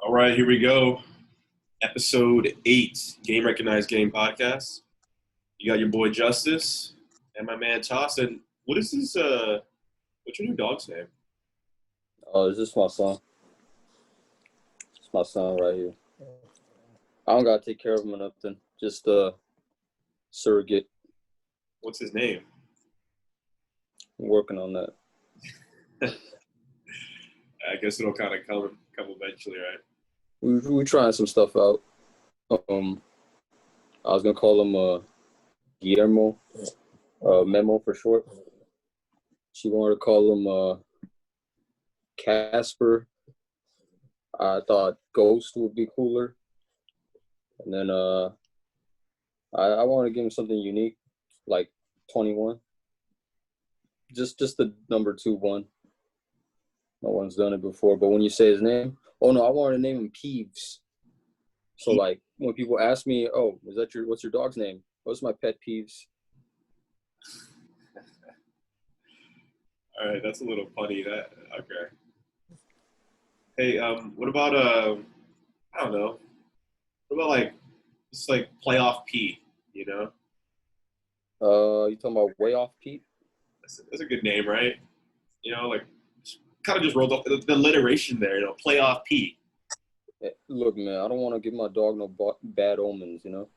All right, here we go. Episode 8, Game Recognized Game Podcast. You got your boy Justice and my man Toss. And what is this? What's your new dog's name? Oh, is this my son? It's my son right here. I don't gotta take care of him or nothing. Just surrogate. What's his name? I'm working on that. I guess it'll kind of come eventually, right? We trying some stuff out. I was gonna call him Guillermo, Memo for short. She wanted to call him Casper. I thought Ghost would be cooler. And then I want to give him something unique, like 21. Just the number 21. No one's done it before. But when you say his name, oh no, I wanted to name him Peeves. So like when people ask me, oh, what's your dog's name? What's my pet Peeves? All right, that's a little funny. Okay. Hey, what about I don't know. What about like just like playoff Pete? You know, You talking about Way Off Pete? that's a good name, right? You know, like kind of just rolled off the alliteration there. You know, playoff Pete. Look, man, I don't want to give my dog no bad omens, you know?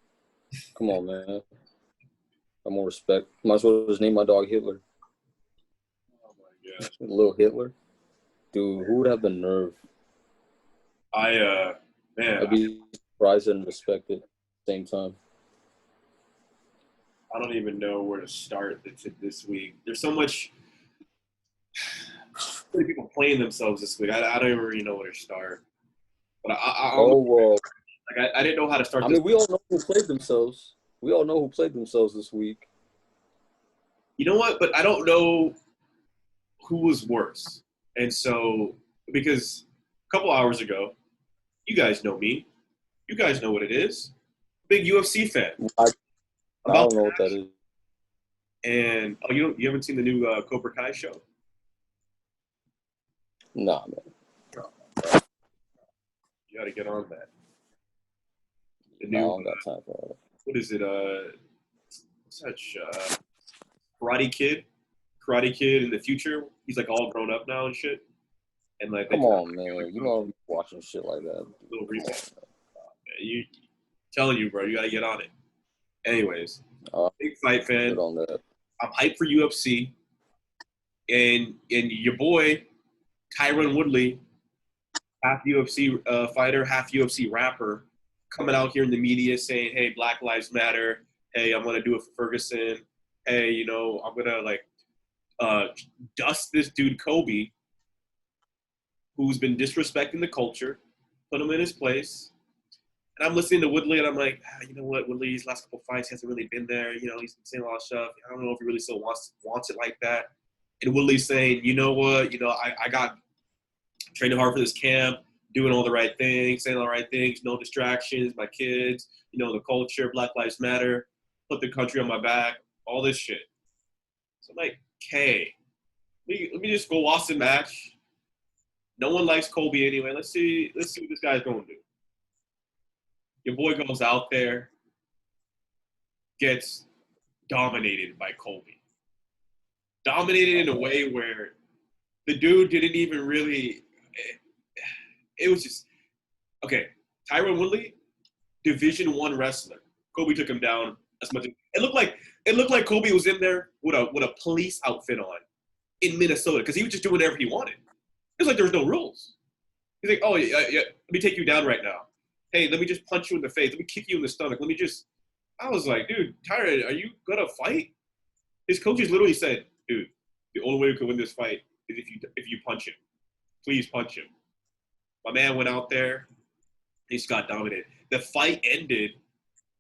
Come on, man. I'm more respect. Might as well just name my dog Hitler. Oh my gosh. Little Hitler. Dude, who would have the nerve? Man. I'd be surprised and respected at the same time. I don't even know where to start this week. There's so many people playing themselves this week. I don't even really know where to start. But I didn't know how to start. I mean, we all know who played themselves. We all know who played themselves this week. You know what? But I don't know who was worse. And so, because a couple hours ago, you guys know me. You guys know what it is. Big UFC fan. I don't know what that is. And you haven't seen the new Cobra Kai show? Nah, man. You got to get on that. The No, new, I don't got time for all that. what is it? Karate Kid. Karate Kid in the future. He's like all grown up now and shit. And like, Come on, man. You know I'm watching shit like that. Little remake. You telling you, bro, you got to get on it. Anyways, big fight fan. Get on that. I'm hyped for UFC. And your boy, Tyron Woodley, half UFC fighter, half UFC rapper, coming out here in the media saying, hey, Black Lives Matter. Hey, I'm going to do it for Ferguson. Hey, you know, I'm going to like dust this dude Kobe, who's been disrespecting the culture, put him in his place. And I'm listening to Woodley, and I'm like, you know what, Woodley's last couple fights hasn't really been there. You know, he's been saying a lot of stuff. I don't know if he really still wants it like that. And Woodley's saying, you know what, you know, I got training hard for this camp, doing all the right things, saying all the right things, no distractions, my kids, you know, the culture, Black Lives Matter, put the country on my back, all this shit. So I'm like, okay, let me just go watch the match. No one likes Kobe anyway. Let's see what this guy's going to do. Your boy goes out there, gets dominated by Kobe. Dominated in a way where the dude didn't even really – it was just – okay, Tyron Woodley, Division I wrestler. Kobe took him down as much as – it looked like Kobe was in there with a police outfit on in Minnesota because he was just doing whatever he wanted. It was like there was no rules. He's like, oh, yeah, let me take you down right now. Hey, let me just punch you in the face. Let me kick you in the stomach. Let me just – I was like, dude, Tyron, are you going to fight? His coaches literally said, dude, the only way we can win this fight is if you punch him. Please punch him. My man went out there. He just got dominated. The fight ended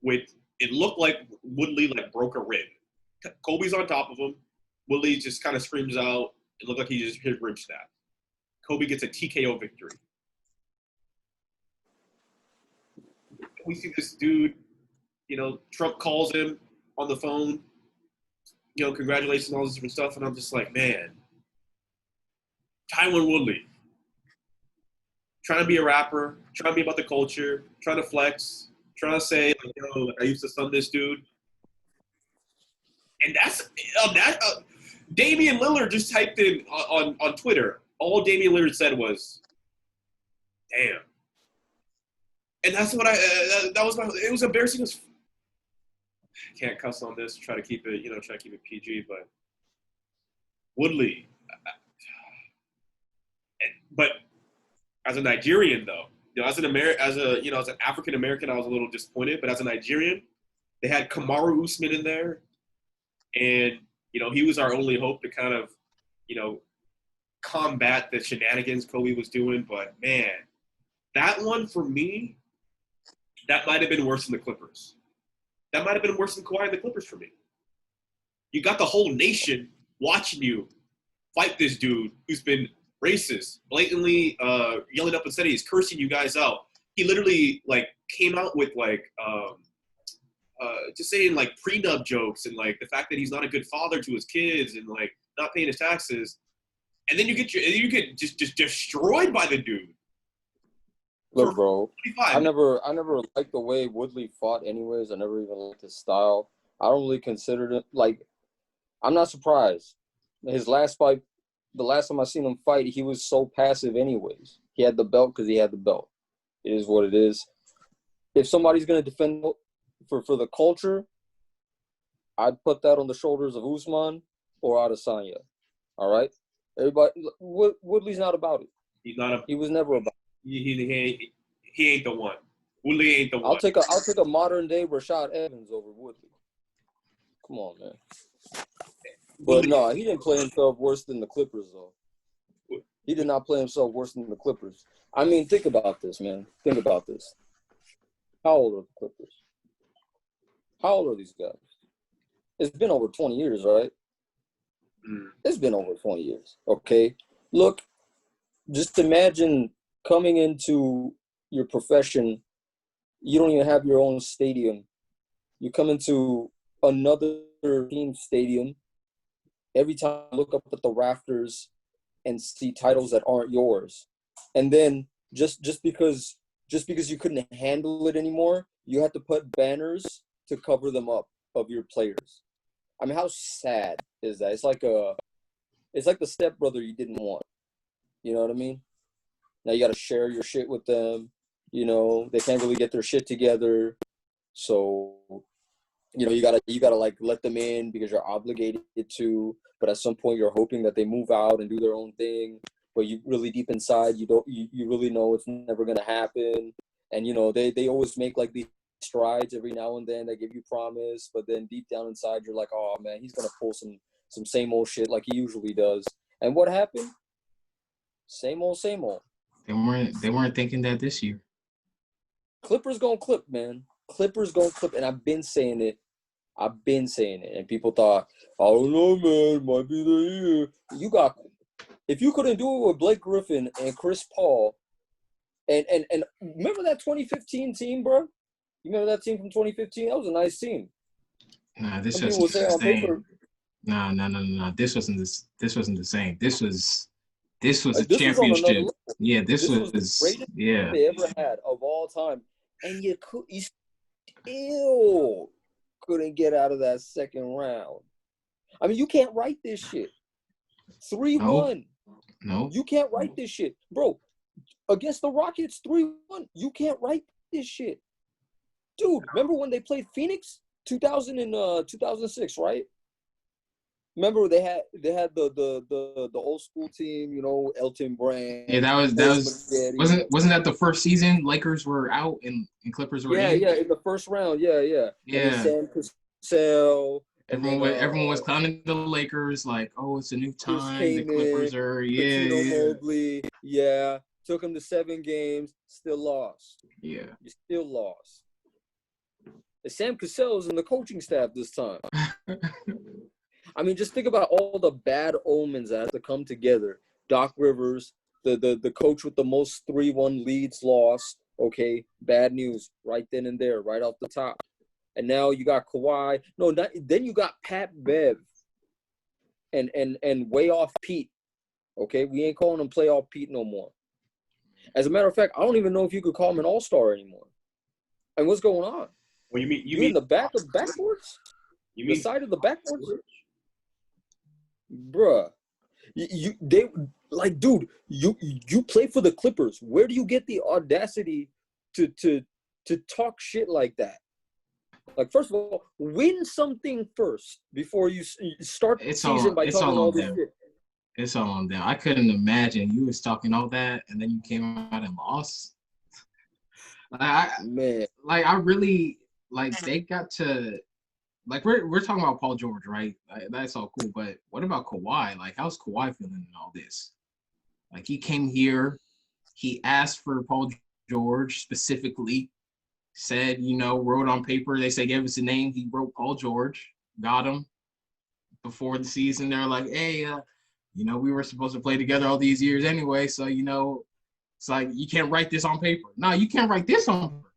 with – it looked like Woodley like broke a rib. Kobe's on top of him. Woodley just kind of screams out. It looked like he just hit rib snap. Kobe gets a TKO victory. We see this dude, you know, Trump calls him on the phone, you know, congratulations and all this different stuff. And I'm just like, man, Tyron Woodley, trying to be a rapper, trying to be about the culture, trying to flex, trying to say, like, yo, like, I used to stun this dude. And that's Damian Lillard just typed in on Twitter. All Damian Lillard said was, "Damn," and that's what that was my. It was embarrassing. I can't cuss on this. Try to keep it PG. But Woodley, but as a Nigerian though, as an African American, I was a little disappointed. But as a Nigerian, they had Kamaru Usman in there, and he was our only hope to kind of, combat the shenanigans Kobe was doing. But man, that one for me, that might have been worse than the Clippers. That might have been worse than Kawhi and the Clippers for me. You got the whole nation watching you fight this dude who's been racist, blatantly yelling up and saying he's cursing you guys out. He literally came out with just saying prenup jokes and the fact that he's not a good father to his kids and not paying his taxes, and then you get just destroyed by the dude. Look, bro, I never liked the way Woodley fought. Anyways, I never even liked his style. I don't really consider it I'm not surprised. His last fight, the last time I seen him fight, he was so passive. Anyways, he had the belt because he had the belt. It is what it is. If somebody's gonna defend for the culture, I'd put that on the shoulders of Usman or Adesanya. All right, everybody. Woodley's not about it. He was never about it. He ain't the one. Woodley ain't the one. I'll take a modern day Rashad Evans over Woodley. Come on, man. But no, he didn't play himself worse than the Clippers, though. He did not play himself worse than the Clippers. I mean, think about this, man. Think about this. How old are the Clippers? How old are these guys? It's been over 20 years, right? It's been over 20 years, okay? Look, just imagine coming into your profession, you don't even have your own stadium. You come into another team's stadium. Every time you look up at the rafters and see titles that aren't yours. And then just because you couldn't handle it anymore, you had to put banners to cover them up of your players. I mean, how sad is that? It's like the stepbrother you didn't want. You know what I mean? Now you got to share your shit with them. They can't really get their shit together. So, you gotta let them in because you're obligated to. But at some point, you're hoping that they move out and do their own thing. But you really deep inside, you really know it's never gonna happen. And they always make these strides every now and then. They give you promise, but then deep down inside, you're like, oh man, he's gonna pull some same old shit like he usually does. And what happened? Same old, same old. They weren't thinking that this year. Clippers gonna clip, man. Clippers gonna clip, and I've been saying it, and people thought, I don't know, man, might be the year. If you couldn't do it with Blake Griffin and Chris Paul, and remember that 2015 team, bro? You remember that team from 2015? That was a nice team. Nah, this wasn't the same. No. This wasn't the same. This was a championship. Yeah, this was the greatest they ever had of all time, and you still couldn't get out of that second round. I mean, you can't write this shit. 3-1. No. You can't write this shit. Bro, against the Rockets, 3-1. You can't write this shit. Dude, remember when they played Phoenix? 2006, right? Remember they had the old school team, Elton Brand. Yeah, that wasn't that the first season Lakers were out and Clippers were in? Yeah, in the first round, yeah. Yeah. Sam Cassell. Everyone was clowning the Lakers like, oh, it's a new time. The Clippers are, Mobley, took them to 7 games, still lost. Yeah. You still lost. And Sam Cassell's in the coaching staff this time. I mean, just think about all the bad omens that have to come together. Doc Rivers, the coach with the most 3-1 leads lost. Okay, bad news right then and there, right off the top. And now you got Kawhi. Then you got Pat Bev and way off Pete. Okay, we ain't calling him playoff Pete no more. As a matter of fact, I don't even know if you could call him an all-star anymore. And what's going on? Well, you You mean in the back of backwards? You The mean side of the backwards? Bruh. Dude, you play for the Clippers. Where do you get the audacity to talk shit like that? Like, first of all, win something first before you start the season by talking all this shit. It's all on them. I couldn't imagine you was talking all that and then you came out and lost. I really they got to we're talking about Paul George, right? That's all cool, but what about Kawhi? Like, how's Kawhi feeling in all this? Like, he came here, he asked for Paul George specifically, said, wrote on paper. They say gave us a name. He wrote Paul George, got him before the season. They're like, hey, we were supposed to play together all these years anyway, so it's like you can't write this on paper. No, you can't write this on paper.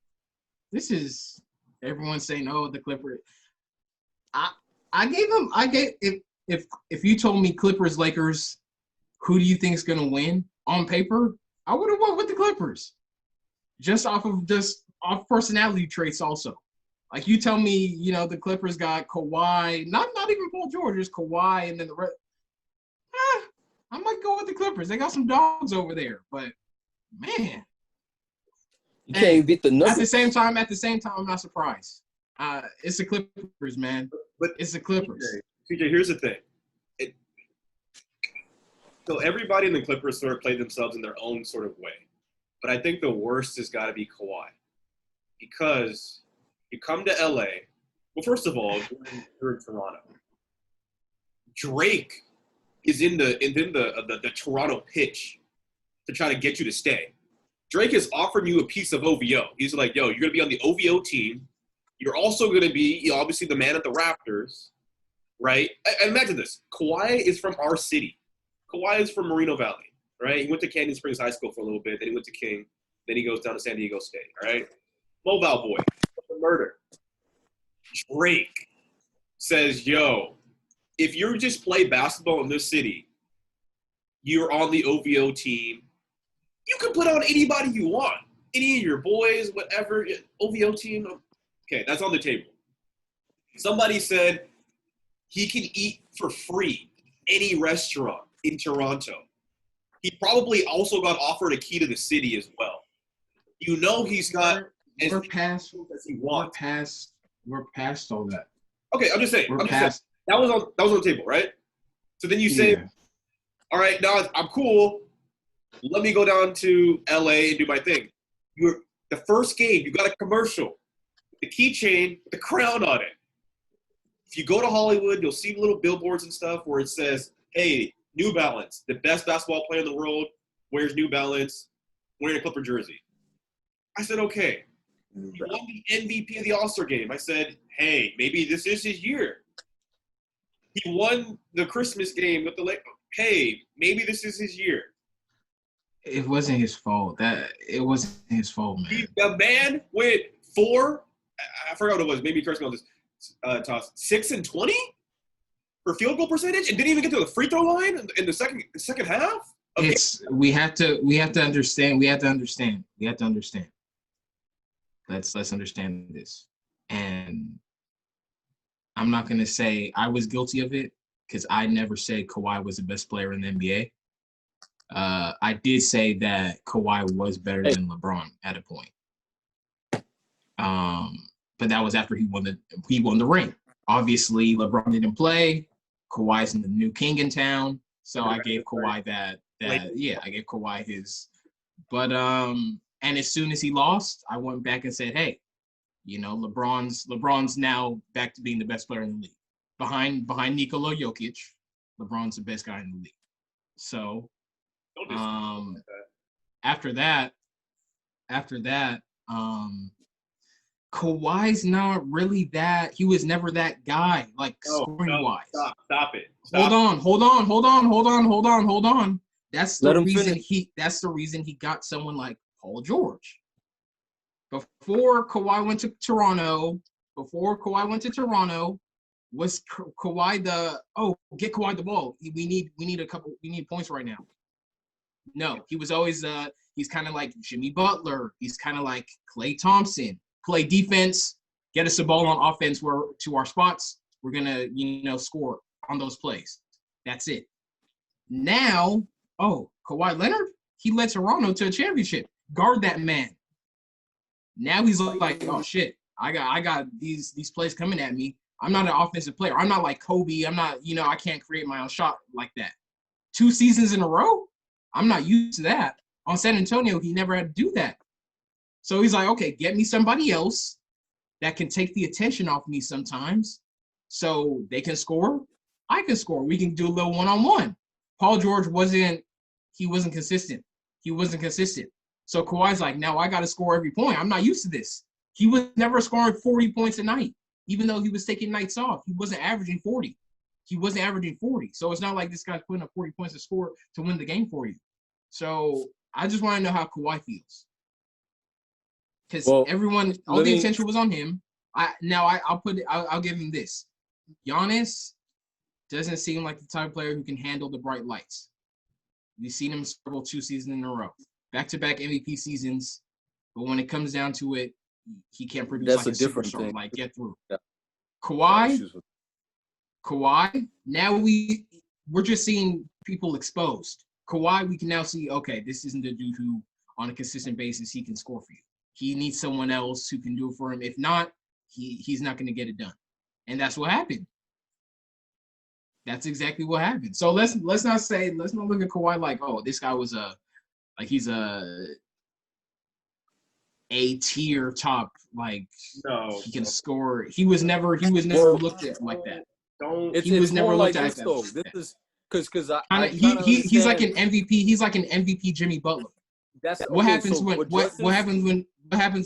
This is everyone's saying, oh, the Clippers. If you told me Clippers, Lakers, who do you think is gonna win on paper? I would have went with the Clippers. Just off personality traits also. Like, you tell me, the Clippers got Kawhi, not even Paul George, just Kawhi, and then the rest. I might go with the Clippers. They got some dogs over there, but man, you can't beat the Nuggets. At the same time, I'm not surprised. It's the Clippers, man. But it's the Clippers. CJ, here's the thing. So everybody in the Clippers sort of played themselves in their own sort of way. But I think the worst has got to be Kawhi. Because you come to LA. Well, first of all, you're in Toronto. Drake is in the Toronto pitch to try to get you to stay. Drake is offering you a piece of OVO. He's like, yo, you're going to be on the OVO team. You're also going to be, obviously, the man at the Raptors, right? Imagine this. Kawhi is from our city. Kawhi is from Moreno Valley, right? He went to Canyon Springs High School for a little bit. Then he went to King. Then he goes down to San Diego State, all right? Mobile boy. Murder. Drake says, yo, if you just play basketball in this city, you're on the OVO team. You can put on anybody you want. Any of your boys, whatever. OVO team. Okay, that's on the table. Somebody said he can eat for free any restaurant in Toronto. He probably also got offered a key to the city as well. He's got we're past all that. Okay, I'm just saying. That was on the table, right? So then you say, all right, now I'm cool. Let me go down to LA and do my thing. The first game, you got a commercial. The keychain with the crown on it. If you go to Hollywood, you'll see little billboards and stuff where it says, hey, New Balance, the best basketball player in the world, wears New Balance, wearing a Clipper jersey. I said, okay. He won the MVP of the All-Star game. I said, hey, maybe this is his year. He won the Christmas game with the Lakers. Hey, maybe this is his year. It wasn't his fault. It wasn't his fault, man. The man went 4. I forgot what it was. Maybe correct me on this. Toss 6 and 20 for field goal percentage, and didn't even get to the free throw line in the second half. Okay. We have to understand. Let's understand this. And I'm not gonna say I was guilty of it because I never said Kawhi was the best player in the NBA. I did say that Kawhi was better than LeBron at a point. But that was after he won the ring. Obviously, LeBron didn't play. Kawhi's the new king in town, so I gave Kawhi that. I gave Kawhi his. But and as soon as he lost, I went back and said, hey, LeBron's now back to being the best player in the league. Behind Nikola Jokic, LeBron's the best guy in the league. So after that, Kawhi's not really that. He was never that guy, scoring wise. Stop it. Hold on. That's the reason he got someone like Paul George. Before Kawhi went to Toronto, was Kawhi get Kawhi the ball. We need points right now. No, he was always He's kind of like Jimmy Butler. He's kind of like Klay Thompson. Play defense, get us the ball on offense where to our spots. We're going to, score on those plays. That's it. Now, Kawhi Leonard, he led Toronto to a championship. Guard that man. Now he's like, oh shit, I got these plays coming at me. I'm not an offensive player. I'm not like Kobe. I'm not, I can't create my own shot like that. 2 seasons in a row? I'm not used to that. On San Antonio, he never had to do that. So he's like, okay, get me somebody else that can take the attention off me sometimes so they can score. I can score. We can do a little one-on-one. Paul George wasn't consistent. He wasn't consistent. So Kawhi's like, now I got to score every point. I'm not used to this. He was never scoring 40 points a night, even though he was taking nights off. He wasn't averaging 40. So it's not like this guy's putting up 40 points to score to win the game for you. So I just want to know how Kawhi feels. Because all the attention was on him. I'll give him this. Giannis doesn't seem like the type of player who can handle the bright lights. We've seen him struggle 2 seasons in a row. Back-to-back MVP seasons. But when it comes down to it, he can't produce That's like a different superstar, thing. like get through. Yeah. Kawhi, now we're just seeing people exposed. Kawhi, we can now see, okay, this isn't the dude who, on a consistent basis, he can score for you. He needs someone else who can do it for him. If not, he's not going to get it done. And that's what happened. That's exactly what happened. So let's not look at Kawhi like, oh, this guy was he's a tier top, like No, he can score. He was never looked at like that. He was never looked at though. This is because he's like an MVP. He's like an MVP Jimmy Butler. What happens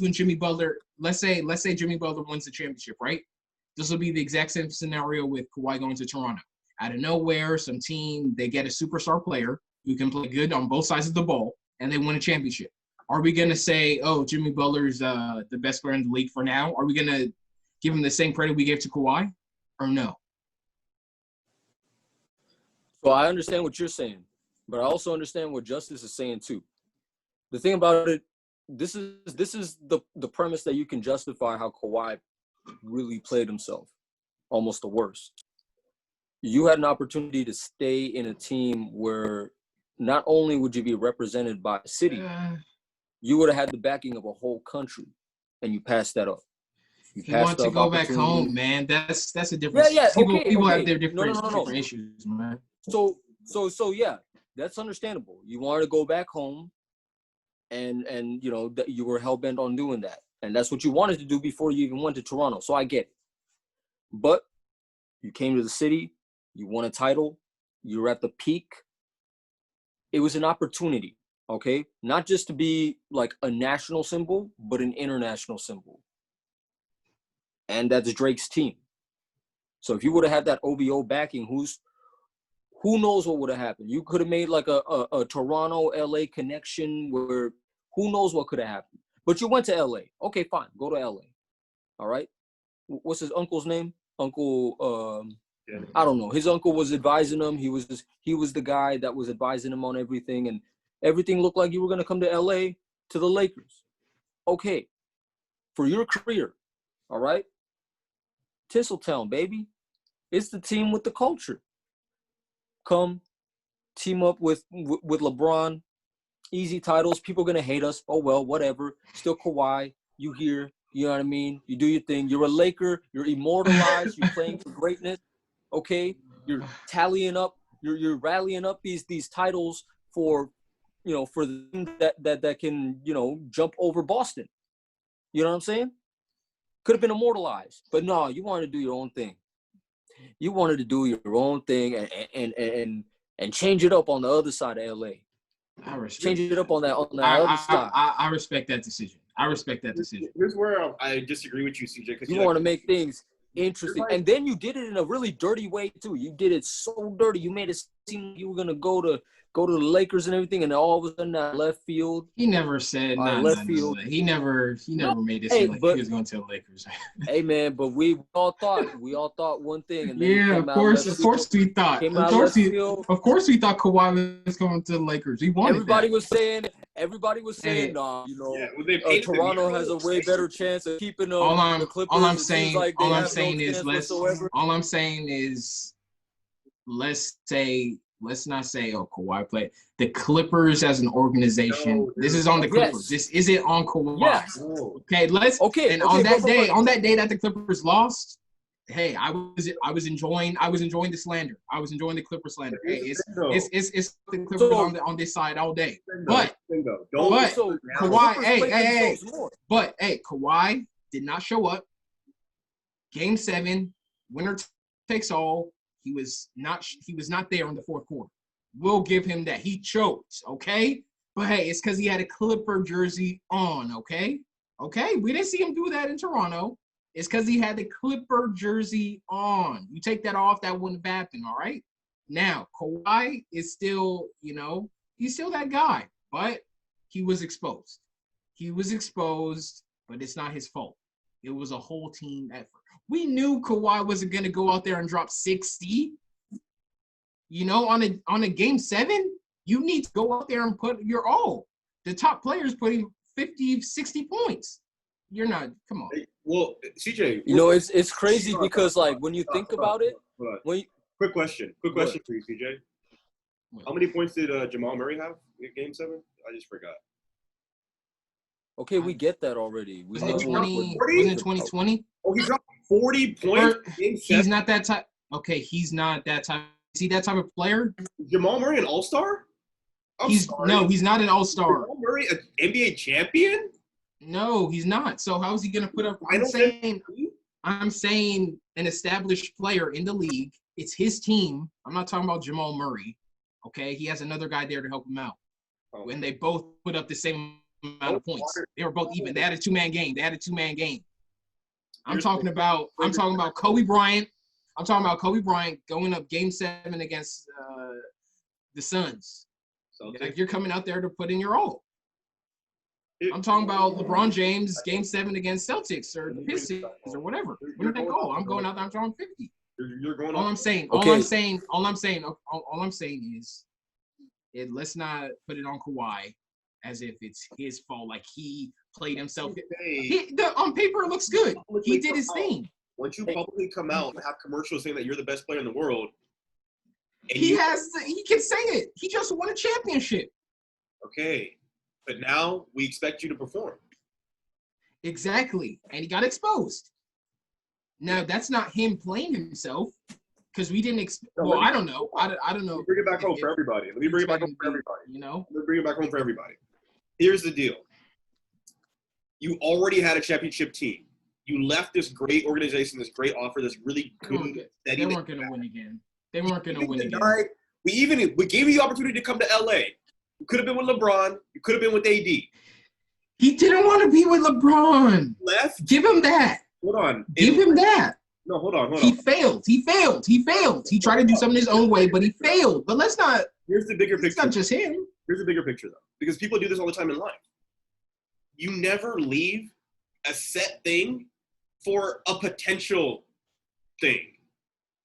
when Jimmy Butler, let's say Jimmy Butler wins the championship, right? This will be the exact same scenario with Kawhi going to Toronto. Out of nowhere, some team, they get a superstar player who can play good on both sides of the ball, and they win a championship. Are we going to say, oh, Jimmy Butler's the best player in the league for now? Are we going to give him the same credit we gave to Kawhi, or no? So I understand what you're saying, but I also understand what Justice is saying too. The thing about it, this is the premise that you can justify how Kawhi really played himself, almost the worst. You had an opportunity to stay in a team where not only would you be represented by a city, you would have had the backing of a whole country, and you passed that up. He wanted to go back home, man. That's a different. Yeah. People have their different issues, man. So yeah, that's understandable. You wanted to go back home, and you were hell bent on doing that, and that's what you wanted to do before you even went to Toronto. So I get it, but you came to the city, you won a title, you were at the peak. It was an opportunity, okay, not just to be like a national symbol, but an international symbol, and that's Drake's team. So if you would have had that OVO backing, who knows what would have happened? You could have made like a Toronto LA connection where who knows what could have happened. But you went to LA. Okay, fine. Go to LA. All right. What's his uncle's name? Uncle I don't know. His uncle was advising him. He was the guy that was advising him on everything, and everything looked like you were gonna come to LA to the Lakers. Okay. For your career, all right? Tinseltown, baby. It's the team with the culture. Come, team up with LeBron, easy titles. People are going to hate us. Oh, well, whatever. Still Kawhi. You here. You know what I mean? You do your thing. You're a Laker. You're immortalized. You're playing for greatness. Okay? You're tallying up. You're rallying up these titles for them that can, jump over Boston. You know what I'm saying? Could have been immortalized. But no, you wanted to do your own thing. You wanted to do your own thing and change it up on the other side of LA. Change it up on that other side. I respect that decision. Here's where I disagree with you, CJ. Because you want to make things interesting, and then you did it in a really dirty way too. You did it so dirty. You made it seem like you were gonna go to go to the Lakers and everything, and then all of a sudden that left field. He never said Left field. He never made it Hey, seem like but- he was going to the Lakers. Hey man, but we all thought one thing, and then he Yeah, came of out course left we thought. Came Of out course left field. we thought Kawhi was going to the Lakers. We wanted Everybody that. was saying, Hey. nah, Yeah, well, they painted the Toronto mural. has a way better chance of keeping the Clippers. All I'm It seems saying, like they all I'm have saying no is chance let's whatsoever. all I'm saying is let's not say Kawhi played. The Clippers as an organization. No, this is on the Clippers. Yes. This isn't on Kawhi. Yes. No. Okay, and on that day that the Clippers lost, hey, I was enjoying the slander. I was enjoying the Clippers slander. Hey, it's the Clippers on this side all day. But Kawhi, Kawhi did not show up. Game 7, winner takes all. He was not there in the fourth quarter. We'll give him that. He choked, okay? But hey, it's because he had a Clipper jersey on, okay? Okay, we didn't see him do that in Toronto. It's because he had the Clipper jersey on. You take that off, that wouldn't have happened, all right? Now, Kawhi is still, he's still that guy, but he was exposed. He was exposed, but it's not his fault. It was a whole team effort. We knew Kawhi wasn't going to go out there and drop 60. On a game 7, you need to go out there and put your all. The top players putting 50, 60 points. You're not. Come on. Well, CJ. It's crazy because like when you think about it. Quick question for you, CJ. How many points did Jamal Murray have in Game 7? I just forgot. Okay, we get that already. Was it 2020? Oh, he dropped 40 points. He's not that type. Okay, he's not that type. Is he that type of player? Jamal Murray, an all-star? No, he's not an all-star. Jamal Murray, an NBA champion? No, he's not. So how is he going to put up? I'm saying an established player in the league. It's his team. I'm not talking about Jamal Murray. Okay, he has another guy there to help him out. Oh. And they both put up the same amount of points. They were both even. They had a two-man game. I'm talking about Kobe Bryant. I'm talking about Kobe Bryant going up Game 7 against the Suns. Like you're coming out there to put in your all. I'm talking about LeBron James Game 7 against Celtics or the Pistons or whatever. When did they go? I'm going out there. I'm drawing 50. You're going. All I'm saying is, let's not put it on Kawhi as if it's his fault. Like he played himself. On paper, it looks good. He did his thing. Once you publicly come out and have commercials saying that you're the best player in the world, and he can say it. He just won a championship. Okay, but now we expect you to perform. Exactly, and he got exposed. Now that's not him playing himself, because we didn't. I don't know. I don't know. Bring it back home for everybody. Let me bring it back home for everybody. Let me bring it back home for everybody. Here's the deal. You already had a championship team. You left this great organization, this great offer, this really good. They weren't going to win again. They weren't going to win again. We gave you the opportunity to come to LA. You could have been with LeBron. You could have been with AD. He didn't want to be with LeBron. Left. Give him that. Hold on. Give him that. No, hold on. He failed. He tried to do something his own way, but he failed. But let's not. Here's the bigger picture. It's not just him. Here's the bigger picture, though, because people do this all the time in life. You never leave a set thing for a potential thing.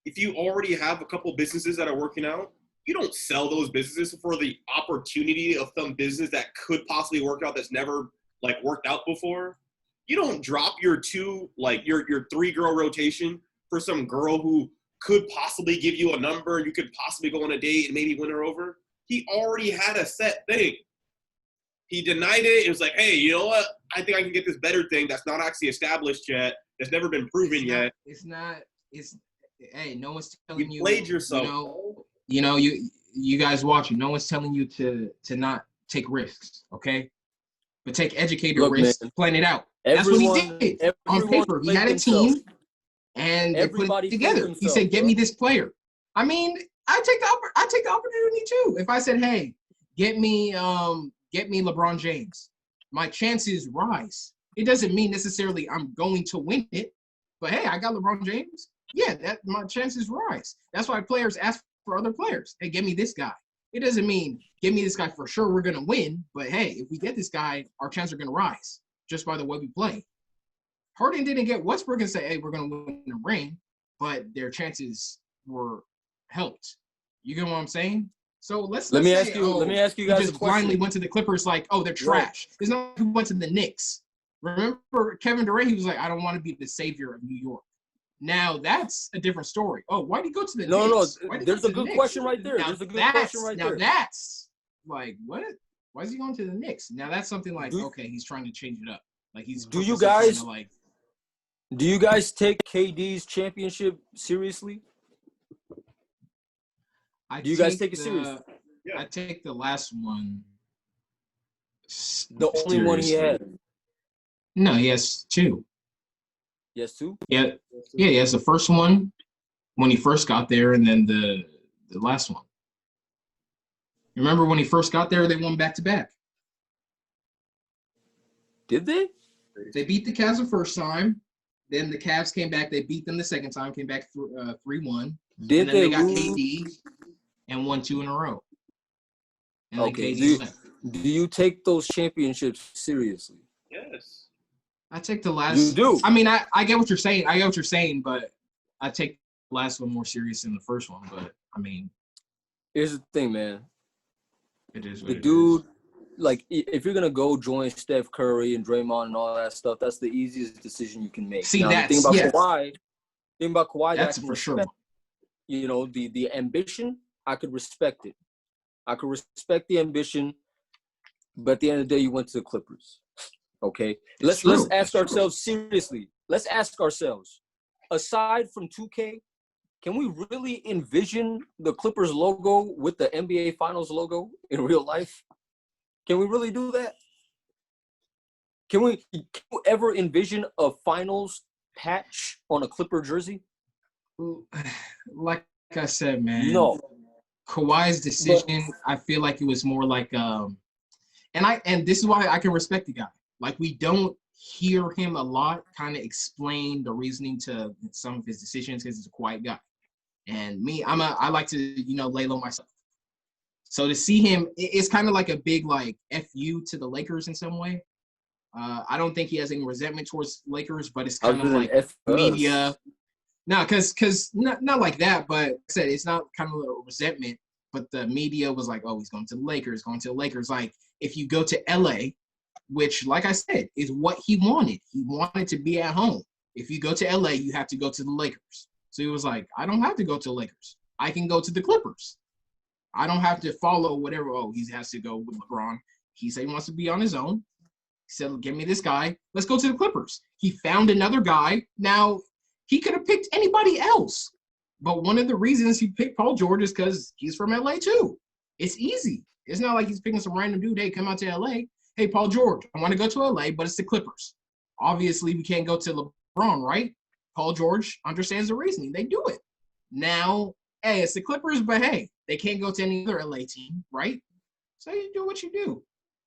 If you already have a couple businesses that are working out, you don't sell those businesses for the opportunity of some business that could possibly work out that's never worked out before. You don't drop your 3-girl rotation for some girl who could possibly give you a number and you could possibly go on a date and maybe win her over. He already had a set thing. He denied it. It was like, hey, you know what? I think I can get this better thing that's not actually established yet. That's never been proven yet. Hey, no one's telling you. You played yourself. You guys watching. No one's telling you to not take risks, okay? But take educated risks, plan it out. That's what he did on paper. He had a team, and they put it together. He said, "Get me this player." I mean, I take the opportunity too. If I said, "Hey, get me LeBron James," my chances rise. It doesn't mean necessarily I'm going to win it, but hey, I got LeBron James. Yeah, that my chances rise. That's why players ask for other players. Hey, get me this guy. It doesn't mean give me this guy for sure we're gonna win. But hey, if we get this guy, our chances are gonna rise just by the way we play. Harden didn't get Westbrook and say, hey, we're gonna win the ring, but their chances were helped. You get what I'm saying? So let me ask you guys just blindly went to the Clippers like, oh, they're trash. It's not who went to the Knicks. Remember Kevin Durant? He was like, I don't want to be the savior of New York. Now that's a different story. Oh, why did he go to the Knicks? No, there's a good question right there. There's a good question right there. Now that's like, what? Why is he going to the Knicks? Now that's something like, okay, he's trying to change it up. Like he's. Do you guys take KD's championship seriously? Do you guys take it seriously? I take the last one. The only one he had. No, he has two. Yes, two? Yeah, he has the first one when he first got there, and then the last one. Remember when he first got there, they won back-to-back. Did they? They beat the Cavs the first time. Then the Cavs came back. They beat them the second time, came back 3-1. Did and then they got lose? KD and won 2 in a row. And okay. Do you take those championships seriously? Yes. I take the last. You do. I mean, I get what you're saying. I get what you're saying, but I take the last one more serious than the first one. But I mean, here's the thing, man. It is. The dude, like, if you're gonna go join Steph Curry and Draymond and all that stuff, that's the easiest decision you can make. See, now, that's the thing about Kawhi, that's for sure. You know, the ambition, I could respect it. I could respect the ambition, but at the end of the day, you went to the Clippers. Okay, let's ask ourselves seriously. Let's ask ourselves, aside from 2K, can we really envision the Clippers logo with the NBA Finals logo in real life? Can we really do that? Can you ever envision a Finals patch on a Clipper jersey? Like I said, man. No. Kawhi's decision, I feel like it was more like, and this is why I can respect the guy. Like, we don't hear him a lot kind of explain the reasoning to some of his decisions because he's a quiet guy. And me, I like to, lay low myself. So to see him, it's kind of like a big, like, FU to the Lakers in some way. I don't think he has any resentment towards Lakers, but it's kind of like media. No, because not like that, but like I said, it's not kind of a resentment, but the media was like, oh, he's going to the Lakers. Like, if you go to LA, which, like I said, is what he wanted. He wanted to be at home. If you go to LA, you have to go to the Lakers. So he was like, I don't have to go to the Lakers. I can go to the Clippers. I don't have to follow whatever. Oh, he has to go with LeBron. He said he wants to be on his own. He said, give me this guy. Let's go to the Clippers. He found another guy. Now, he could have picked anybody else. But one of the reasons he picked Paul George is because he's from LA too. It's easy. It's not like he's picking some random dude. Hey, come out to LA. Hey, Paul George, I want to go to LA, but it's the Clippers. Obviously, we can't go to LeBron, right? Paul George understands the reasoning. They do it. Now, hey, it's the Clippers, but hey, they can't go to any other LA team, right? So you do what you do.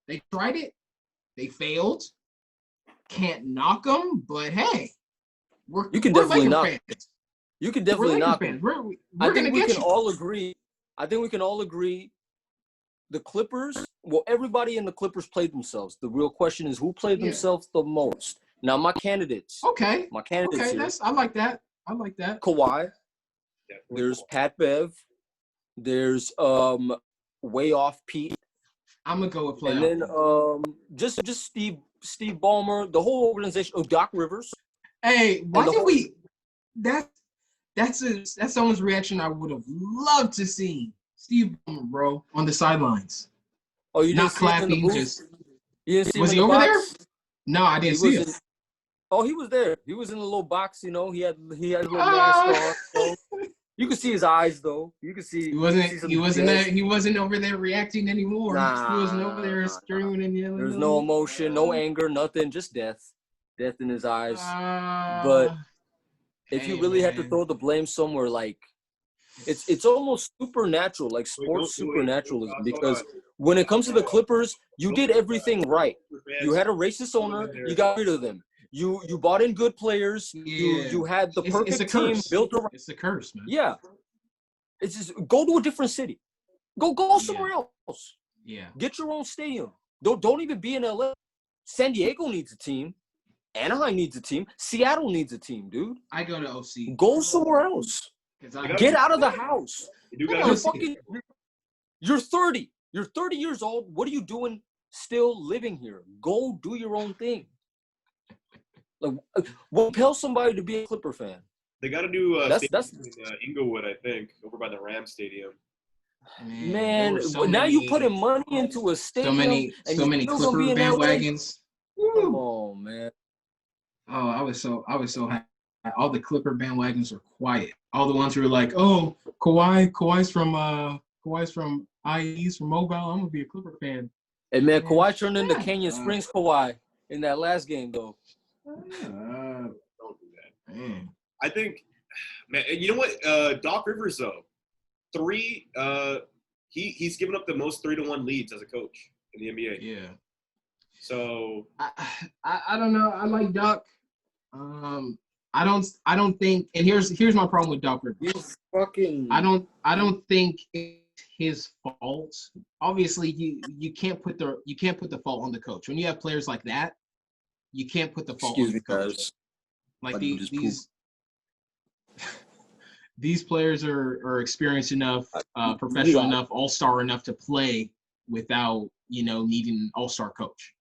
They tried it. They failed. Can't knock them, but hey. You can definitely knock. You can definitely knock them. I think we can all agree. The Clippers, well, everybody in the Clippers played themselves. The real question is who played themselves the most. Now, my candidates. Okay. Here. I like that. Kawhi. There's Pat Bev. There's Way Off Pete. I'm gonna go with playoff. And then just Steve Ballmer, the whole organization. Oh, Doc Rivers. Hey, why did we? That's someone's reaction I would have loved to see. Steve Ballmer, bro, on the sidelines. Oh, you not didn't clapping, see him in the just. You didn't see was him he in the over box? there? No, I didn't see him. Oh, he was there. He was in the little box. He had a little mask on. So. You could see his eyes though. You could see he wasn't over there reacting anymore. He wasn't over there screaming and yelling. There's no emotion, no anger, nothing, just death in his eyes. But if you really had to throw the blame somewhere, like it's almost supernatural, like sports supernaturalism, because when it comes to the Clippers, you did everything right. You had a racist owner, you got rid of them. You bought in good players. You had the perfect team built around. It's a curse, man. Yeah, it's just go to a different city. Go somewhere else. Yeah. Get your own stadium. Don't even be in LA. San Diego needs a team. Anaheim needs a team. Seattle needs a team, dude. I go to OC. Go somewhere else. Get out of the house. You're 30. You're 30 years old. What are you doing still living here? Go do your own thing. Like, what compels somebody to be a Clipper fan? They got a new that's in Inglewood, I think, over by the Rams Stadium. Man, now you putting money into a stadium. So many Clipper bandwagons. Come on, man. Oh, I was so happy. All the Clipper bandwagons were quiet. All the ones who were like, "Oh, Kawhi's from IE's from Mobile. I'm gonna be a Clipper fan." And man, Kawhi turned into Canyon Springs Kawhi in that last game, though. Don't do that. Man. I think, man. You know what? Doc Rivers, though, he's given up the most 3-1 leads as a coach in the NBA. Yeah. So I don't know. I like Doc. I don't think. And here's my problem with Doc Rivers. I don't think it's his fault. Obviously, you can't put the fault on the coach when you have players like that. You can't put the fault on the coach. Like these players are experienced enough, professional enough, all-star enough to play without needing an all-star coach.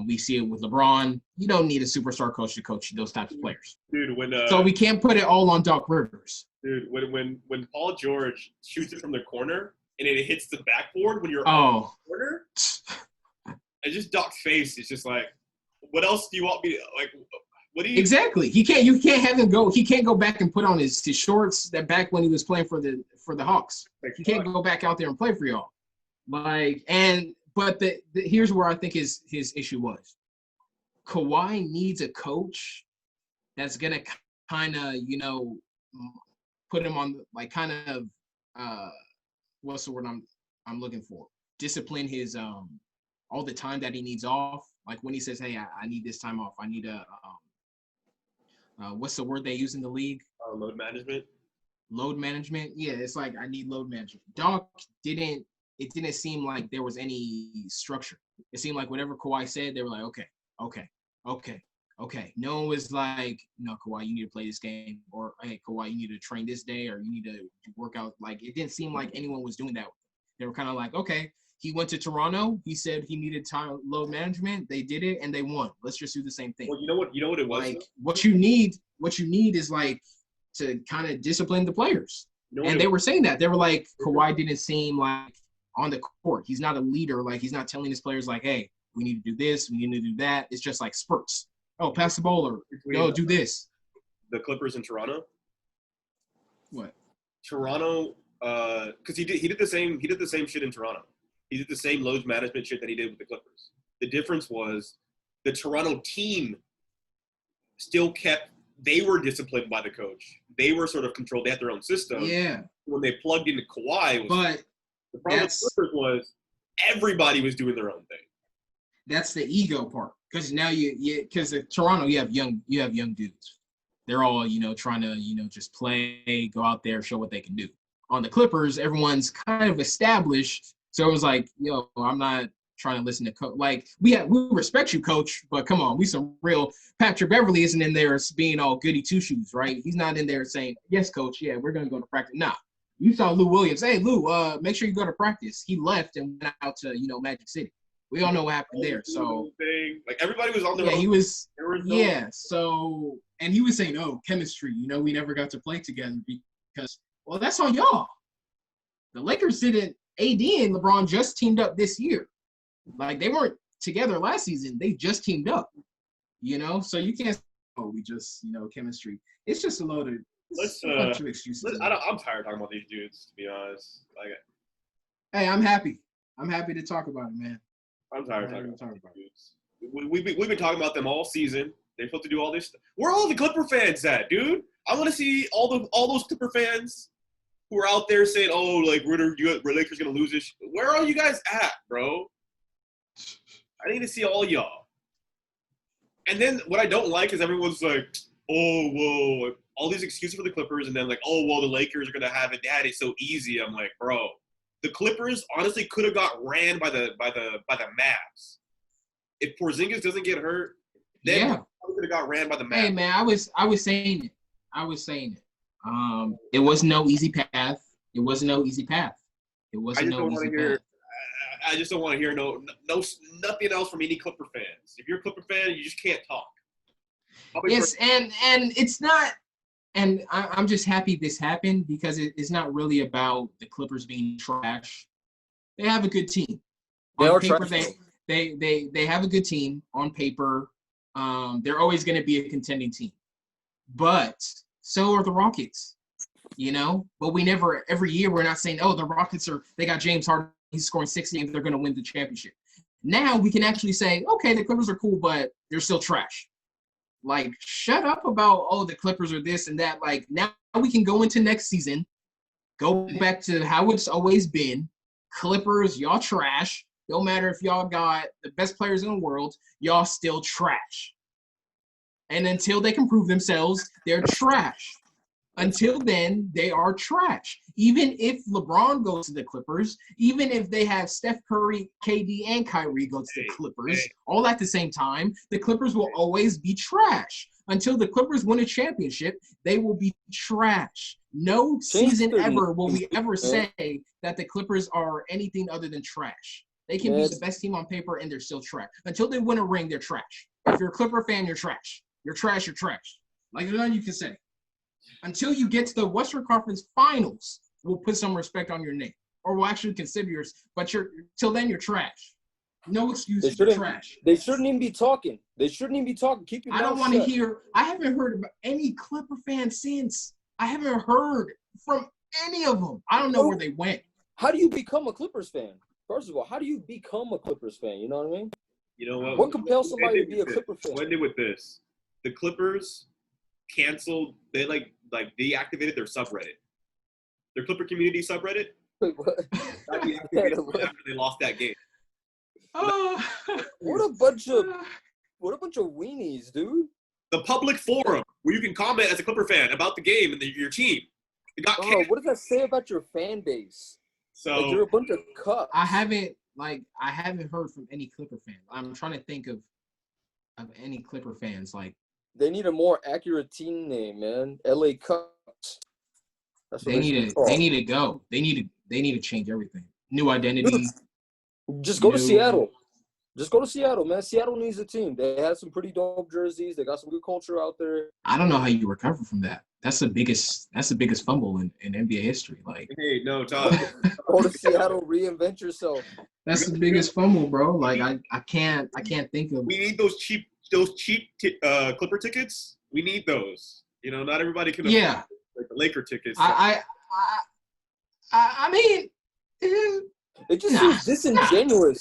We see it with LeBron. You don't need a superstar coach to coach those types of players. Dude, so we can't put it all on Doc Rivers. Dude, when Paul George shoots it from the corner and it hits the backboard when you're on the corner, it's just Doc's face. It's just like, what else do you want me to like? What do you exactly? You can't have him go. He can't go back and put on his shorts that back when he was playing for the Hawks. He can't go back out there and play for y'all. But here's where I think his issue was. Kawhi needs a coach that's gonna kind of put him on what's the word I'm looking for? Discipline his all the time that he needs off. Like when he says, "Hey, I need this time off. I need a what's the word they use in the league? Load management." Load management. Yeah, it's like I need load management. Doc didn't. It didn't seem like there was any structure. It seemed like whatever Kawhi said, they were like, okay. No one was like, no, Kawhi, you need to play this game, or hey, Kawhi, you need to train this day, or you need to work out. Like it didn't seem like anyone was doing that. They were kind of like, okay. He went to Toronto. He said he needed time load management. They did it and they won. Let's just do the same thing. Well, you know what it was. Like what you need is like to kind of discipline the players. And they were saying that. They were like, Kawhi didn't seem like on the court. He's not a leader. Like he's not telling his players like, hey, we need to do this, we need to do that. It's just like spurts. Oh, pass the ball, or no, do this. The Clippers in Toronto. What? Toronto, because he did the same shit in Toronto. He did the same load management shit that he did with the Clippers. The difference was the Toronto team still they were disciplined by the coach. They were sort of controlled. They had their own system. Yeah. When they plugged into Kawhi, the problem with the Clippers was everybody was doing their own thing. That's the ego part. Because now because at Toronto you have young dudes. They're all, trying to, just play, go out there, show what they can do. On the Clippers, everyone's kind of established. So it was like, I'm not trying to listen to coach. Like we respect you, coach, but come on, we some real. Patrick Beverly isn't in there being all goody two shoes, right? He's not in there saying, yes, coach, yeah, we're gonna go to practice. Nah, you saw Lou Williams. Hey, Lou, make sure you go to practice. He left and went out to Magic City. We all know what happened there. So like everybody was on their own. He was. So and he was saying, oh, chemistry. We never got to play together because that's on y'all. The Lakers didn't. AD and LeBron just teamed up this year. Like they weren't together last season. They just teamed up. So you can't say, we just, chemistry. It's just a load of excuses. I'm tired of talking about these dudes, to be honest. Like, hey, I'm happy. I'm happy to talk about it, man. I'm tired of talking about dudes. We've been talking about them all season. They're supposed to do all this stuff. Where are all the Clipper fans at, dude? I want to see all those Clipper fans who are out there saying, "Oh, like we're Lakers gonna lose this." Where are you guys at, bro? I need to see all y'all. And then what I don't like is everyone's like, "Oh, whoa," all these excuses for the Clippers, and then like, "Oh, well, the Lakers are gonna have it. Dad, it's so easy." I'm like, bro, the Clippers honestly could have got ran by the Mavs. If Porzingis doesn't get hurt, then Yeah. we could have got ran by the Mavs. Hey man, I was saying it. It was no easy path. It was no easy path. It wasn't no easy path. I just don't want to hear nothing else from any Clipper fans. If you're a Clipper fan, you just can't talk. Yes, and it's not. And I'm just happy this happened because it's not really about the Clippers being trash. They have a good team. They On are paper, trash. they have a good team on paper. They're always going to be a contending team, but so are the Rockets. But we never every year we're not saying, oh, the Rockets they got James Harden. He's scoring 60 games. They're going to win the championship. Now we can actually say, okay, the Clippers are cool, but they're still trash. Like, shut up about, oh, the Clippers are this and that. Like, now we can go into next season, go back to how it's always been. Clippers, y'all trash. No matter if y'all got the best players in the world, y'all still trash. And until they can prove themselves, they're trash. Until then, they are trash. Even if LeBron goes to the Clippers, even if they have Steph Curry, KD, and Kyrie go to the Clippers, all at the same time, the Clippers will always be trash. Until the Clippers win a championship, they will be trash. No season ever will we ever say that the Clippers are anything other than trash. They can be the best team on paper, and they're still trash. Until they win a ring, they're trash. If you're a Clipper fan, you're trash. You're trash, you're trash. Like, there's nothing you can say. Until you get to the Western Conference Finals, we'll put some respect on your name, or we'll actually consider yours. But till then, you're trash. No excuses. You're trash. They shouldn't even be talking. Keep your mouth shut. I don't want to hear. I haven't heard about any Clipper fan since. I haven't heard from any of them. I don't know where they went. How do you become a Clippers fan? First of all, how do you become a Clippers fan? You know what I mean? You know what? What compels somebody to be a Clipper fan? What ended with this? The Clippers canceled. They deactivated their subreddit, their Clipper community subreddit. Wait, what? After they lost that game. What a bunch of weenies, dude. The public forum where you can comment as a Clipper fan about the game and your team. It got canceled. What does that say about your fan base? So you're a bunch of cucks. I haven't heard from any Clipper fans. I'm trying to think of any Clipper fans. Like, they need a more accurate team name, man. LA Cucks. They need to go. They need to change everything. New identity. Just go to Seattle. Just go to Seattle, man. Seattle needs a team. They have some pretty dope jerseys. They got some good culture out there. I don't know how you recover from that. That's the biggest fumble in NBA history. Like, hey, no, Todd. Go to Seattle, reinvent yourself. That's the biggest fumble, bro. Like, I can't think of. We need those cheap Clipper tickets. We need those. Not everybody can afford like the Laker tickets. I mean, it just seems disingenuous.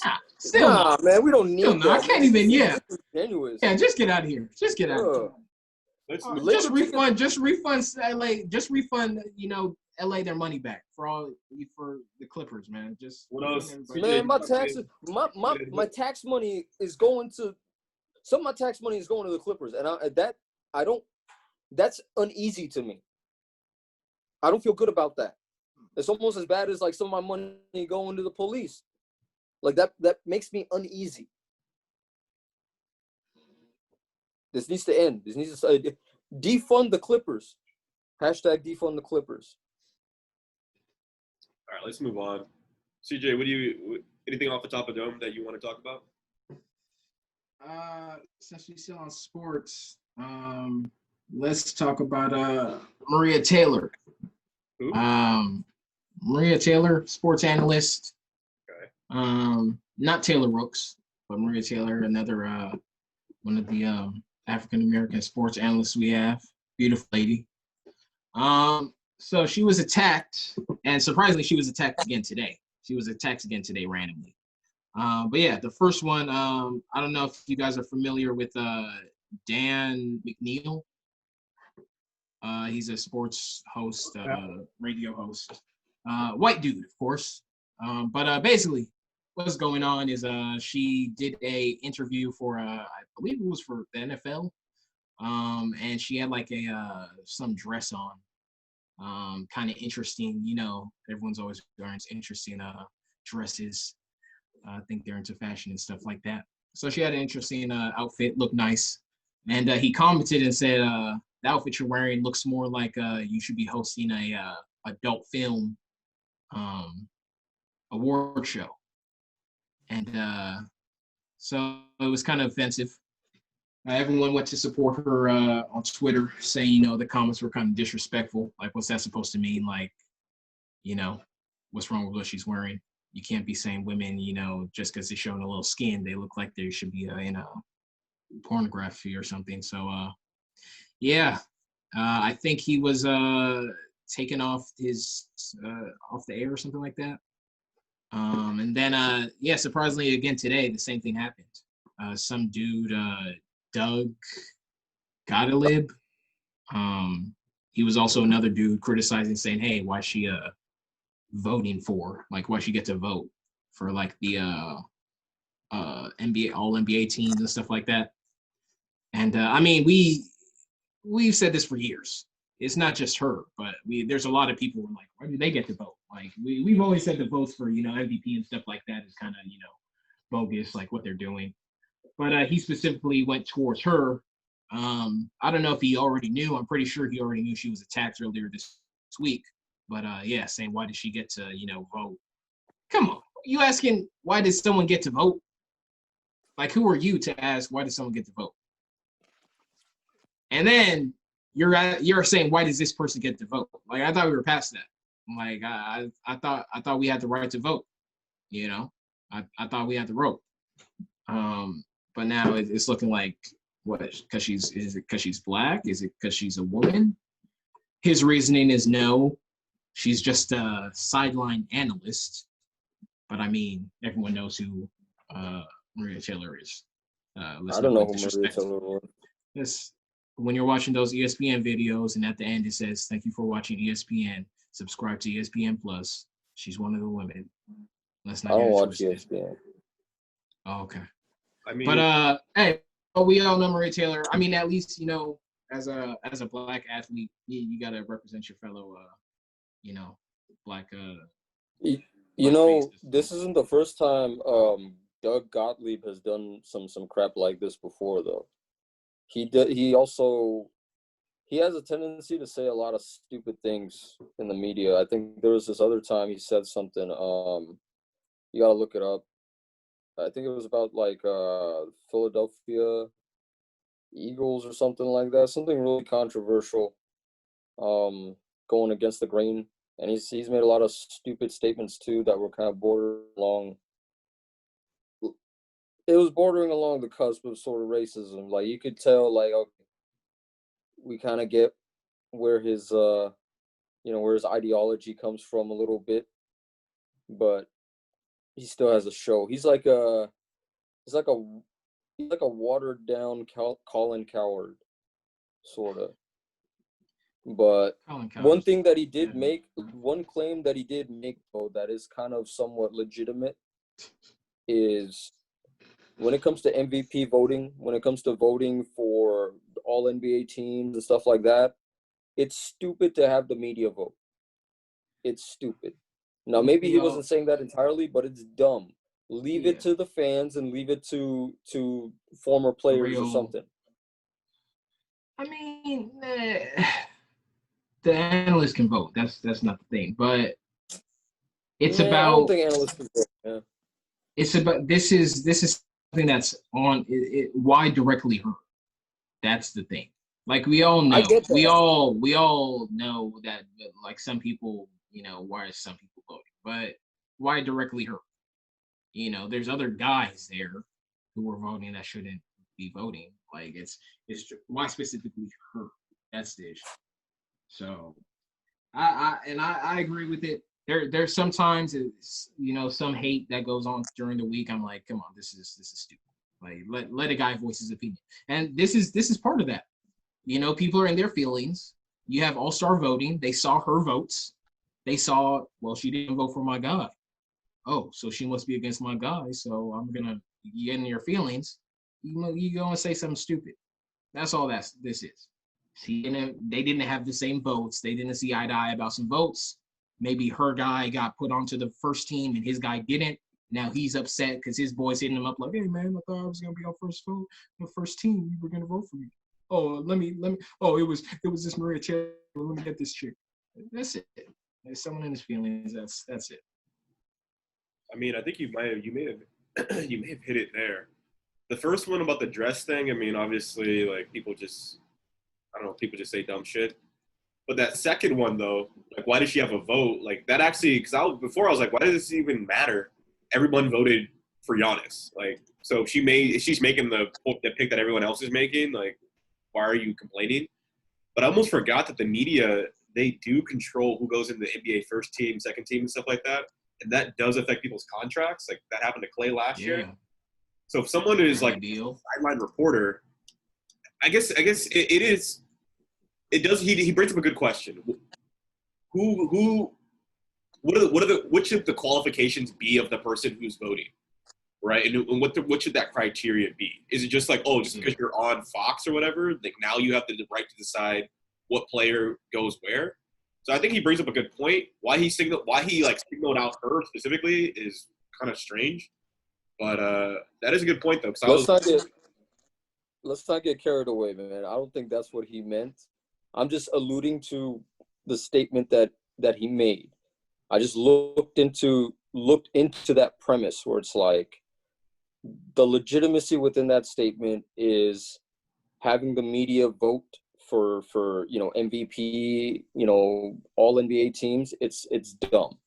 Nah, man, we don't need that. I can't even. Yeah. Disingenuous. Yeah, just get out of here. Just get out. Just refund LA. Just refund. LA their money back for the Clippers, man. Just what else? Man, my taxes, my tax money is going to. Some of my tax money is going to the Clippers, and that's uneasy to me. I don't feel good about that. It's almost as bad as like some of my money going to the police. Like that makes me uneasy. This needs to end. This needs to defund the Clippers. Hashtag defund the Clippers. All right, let's move on. CJ, anything off the top of the dome that you want to talk about? Since we're still on sports, let's talk about Maria Taylor. Who? Maria Taylor, sports analyst. Okay. Not Taylor Rooks, but Maria Taylor, another one of the African American sports analysts we have. Beautiful lady. So she was attacked, and surprisingly, she was attacked again today. Randomly. But yeah, the first one, I don't know if you guys are familiar with Dan McNeil. He's a sports host, radio host. White dude, of course. But basically, what's going on is she did a interview for, I believe it was for the NFL. And she had like some dress on. kind of interesting. You know, everyone's always wearing interesting dresses. I think they're into fashion and stuff like that. So she had an interesting outfit, looked nice. And he commented and said, the outfit you're wearing looks more like you should be hosting a adult film award show. And so it was kind of offensive. Everyone went to support her on Twitter, saying, you know, the comments were kind of disrespectful. Like, what's that supposed to mean? Like, you know, what's wrong with what she's wearing? You can't be saying women, you know, just because they're showing a little skin, they look like they should be in a pornography or something. So, yeah, I think he was taken off off the air or something like that. And then, yeah, surprisingly, again today, the same thing happened. Some dude, Doug Gottlieb, he was also another dude criticizing, saying, "Hey, why is she voting for? Like, why she get to vote for like the NBA all NBA teams and stuff like that?" And I mean, we've said this for years. It's not just her, but there's a lot of people who are like, why do they get to vote? Like we've always said the votes for, you know, MVP and stuff like that is kind of, you know, bogus, like what they're doing. But he specifically went towards her. I don't know if he already knew. I'm pretty sure he already knew she was attacked earlier this week. But yeah, saying, why did she get to, you know, vote? Come on, you asking why did someone get to vote? Like, who are you to ask why did someone get to vote? And then you're saying, why does this person get to vote? Like, I thought we were past that. Like, I thought we had the right to vote. You know, I thought we had the vote. But now it's looking like, what? Is it because she's black? Is it because she's a woman? His reasoning is no, she's just a sideline analyst. But I mean, everyone knows who Maria Taylor is. I don't know who Maria Taylor is. Yes. When you're watching those ESPN videos and at the end it says, "Thank you for watching ESPN. Subscribe to ESPN Plus." She's one of the women. Let's not. I don't watch ESPN. Oh, okay. I mean, but hey, we all know Maria Taylor. I mean, at least, you know, as a black athlete, you gotta represent your fellow, you know, black. You know, this isn't the first time Doug Gottlieb has done some crap like this before, though. He has a tendency to say a lot of stupid things in the media. I think there was this other time he said something. You gotta look it up. I think it was about like Philadelphia Eagles or something like that. Something really controversial. Going against the grain, and he's made a lot of stupid statements too that were kind of bordering along. It was bordering along the cusp of sort of racism. Like, you could tell, like, okay, we kind of get where his where his ideology comes from a little bit, but he still has a show. He's like a watered down Colin Cowherd, sort of. But one thing that he did make, one claim that he did make, though, that is kind of somewhat legitimate, is when it comes to MVP voting, when it comes to voting for all NBA teams and stuff like that, it's stupid to have the media vote. It's stupid. Now, maybe he wasn't saying that entirely, but it's dumb. Leave it to the fans and leave it to former players or something. I mean, the analysts can vote. That's not the thing. But it's about. I don't think analysts can vote. Yeah. It's about this is something that's on why directly her. That's the thing. Like, we all know, we all know that, like, some people, you know, why are some people voting? But why directly her? You know, there's other guys there who were voting that shouldn't be voting. Like, it's why specifically her? That's the issue. So, I agree with it. There's sometimes, it's, you know, some hate that goes on during the week. I'm like, come on, this is stupid. Like, let a guy voice his opinion, and this is part of that. You know, people are in their feelings. You have all-star voting. They saw her votes. They saw, well, she didn't vote for my guy. Oh, so she must be against my guy. So I'm gonna get in your feelings. You go and say something stupid. That's all this is. They didn't have the same votes. They didn't see eye to eye about some votes. Maybe her guy got put onto the first team and his guy didn't. Now he's upset because his boy's hitting him up like, "Hey man, I thought I was gonna be on first vote, the first team. You were gonna vote for me. Oh, let me. Oh, it was this Maria Cherry. Let me get this chick." That's it. There's someone in his feelings. That's it. I mean, I think you may have hit it there. The first one about the dress thing. I mean, obviously, like people just say dumb shit. But that second one though, like, why does she have a vote? Like that actually, because before I was like, why does this even matter? Everyone voted for Giannis. Like, so she's making the pick that everyone else is making. Like, why are you complaining? But I almost forgot that the media, they do control who goes in the NBA first team, second team, and stuff like that. And that does affect people's contracts. Like that happened to Clay last year. So if someone is like a sideline reporter, I guess it is. It does. He brings up a good question. What should the qualifications be of the person who's voting, right? And what should that criteria be? Is it just like, oh, just because you're on Fox or whatever, like now you have the right to decide what player goes where? So I think he brings up a good point. Why he signaled out her specifically is kind of strange, but that is a good point though. Let's not get carried away, man. I don't think that's what he meant. I'm just alluding to the statement that he made. I just looked into that premise where it's like the legitimacy within that statement is having the media vote for MVP, all NBA teams. It's dumb.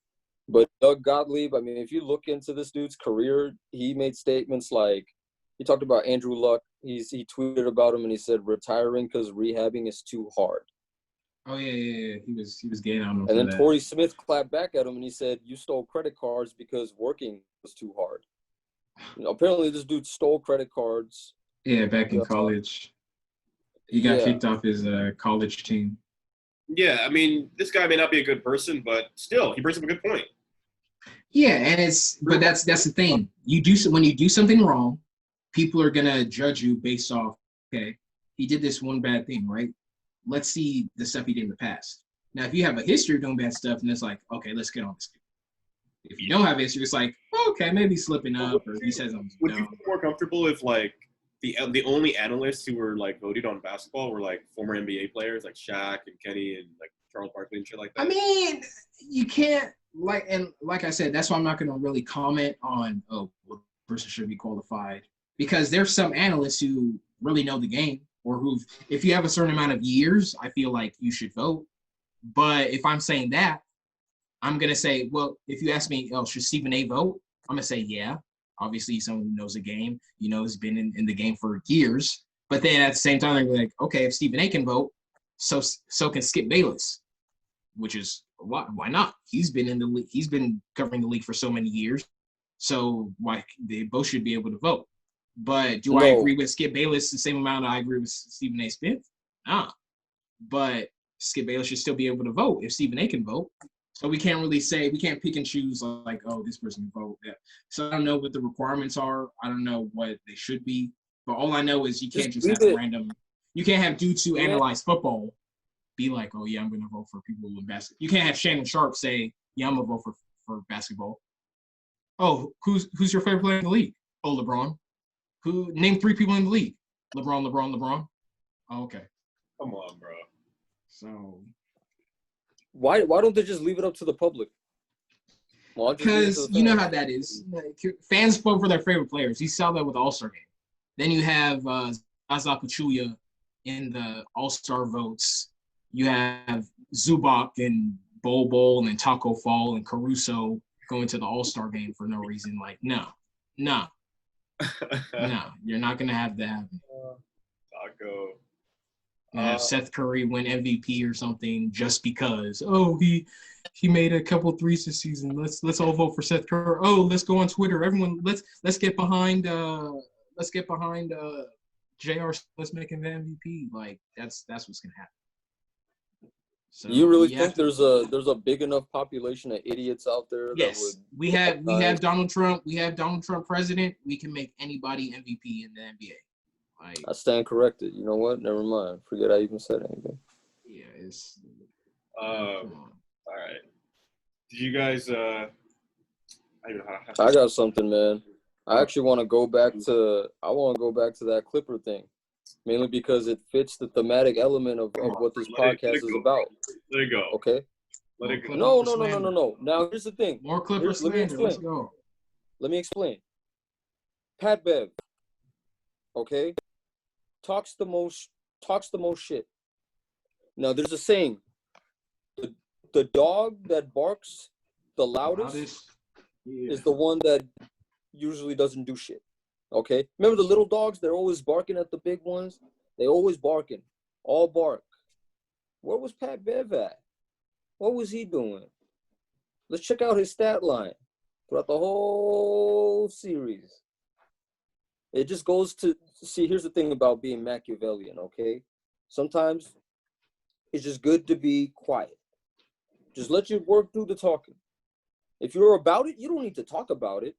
But Doug Gottlieb, I mean, if you look into this dude's career, he made statements like, he talked about Andrew Luck. He tweeted about him and he said retiring because rehabbing is too hard. Oh yeah. He was getting on him. And then Torrey Smith clapped back at him and he said, "You stole credit cards because working was too hard." Apparently this dude stole credit cards. Yeah, back in college. He got kicked off his college team. Yeah, I mean, this guy may not be a good person, but still, he brings up a good point. Yeah, and that's the thing. When you do something wrong, people are gonna judge you based off, okay, he did this one bad thing, right? Let's see the stuff he did in the past. Now, if you have a history of doing bad stuff, and it's like, okay, let's get on this. If you don't have a history, it's like, okay, maybe slipping up, or he says something. Would you feel more comfortable if like the only analysts who were like voted on basketball were like former NBA players like Shaq and Kenny and like Charles Barkley and shit like that? I mean, you can't like I said, that's why I'm not gonna really comment on what person should be qualified, because there's some analysts who really know the game, or if you have a certain amount of years, I feel like you should vote. But if I'm saying that, I'm gonna say, well, if you ask me, should Stephen A vote? I'm gonna say, yeah. Obviously, someone who knows the game, has been in the game for years. But then at the same time, they're like, okay, if Stephen A can vote, so can Skip Bayless, which is why not? He's been in the league. He's been covering the league for so many years. So why they both should be able to vote. But do I agree with Skip Bayless the same amount I agree with Stephen A. Smith? Nah. But Skip Bayless should still be able to vote if Stephen A can vote. So we can't pick and choose like, this person can vote. Yeah. So I don't know what the requirements are. I don't know what they should be. But all I know is you can't just have random. You can't have dudes who analyze football be like, oh yeah, I'm going to vote for people in basketball. You can't have Shannon Sharp say, yeah, I'm going to vote for basketball. Oh, who's your favorite player in the league? Oh, LeBron. Name 3 people in the league? LeBron. Oh, okay. Come on, bro. So why don't they just leave it up to the public? Because you know how that is. Like, fans vote for their favorite players. You saw that with the All-Star game. Then you have Zaza Pachulia in the All-Star votes. You have Zubac and Bol and Taco Fall and Caruso going to the All-Star game for no reason. Like, no, you're not going to have that happen. Taco. Seth Curry win MVP or something just because. Oh, he made a couple threes this season. Let's all vote for Seth Curry. Oh, let's go on Twitter. Everyone, let's get behind JR. Let's make him the MVP. Like that's what's gonna happen. So you really think there's a big enough population of idiots out there? Yes, that would we have Donald Trump. We have Donald Trump president. We can make anybody MVP in the NBA. Like, I stand corrected. You know what? Never mind. Forget I even said anything. yeah, it's. All right. Did you guys? I don't know how. I got something, man. I actually want to go back to. I want to go back to that Clipper thing, mainly because it fits the thematic element of what this podcast is about. Let it go. Okay. Let it go. No. Now here's the thing. More Clipper slander. Let's go. Let me explain. Pat Bev, okay, talks the most shit. Now there's a saying: the dog that barks the loudest is the one that usually doesn't do shit. Okay, remember the little dogs? They're always barking at the big ones. They always barking, all bark. Where was Pat Bev at? What was he doing? Let's check out his stat line throughout the whole series. It just goes to see. Here's the thing about being Machiavellian. Okay, sometimes it's just good to be quiet. Just let you work through the talking. If you're about it, you don't need to talk about it.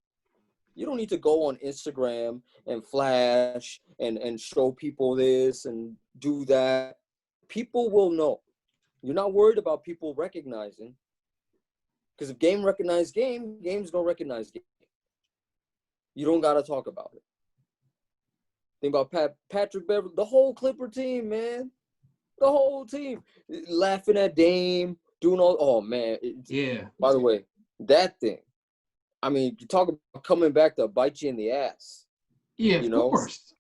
You don't need to go on Instagram and flash and show people this and do that. People will know. You're not worried about people recognizing. Because if game recognize game, game's gonna recognize game. You don't gotta talk about it. Think about Patrick Beverly, the whole Clipper team, man. The whole team. Laughing at Dame, doing all, oh man. Yeah. By the way, that thing. I mean, you talk about coming back to bite you in the ass. Yeah, of course.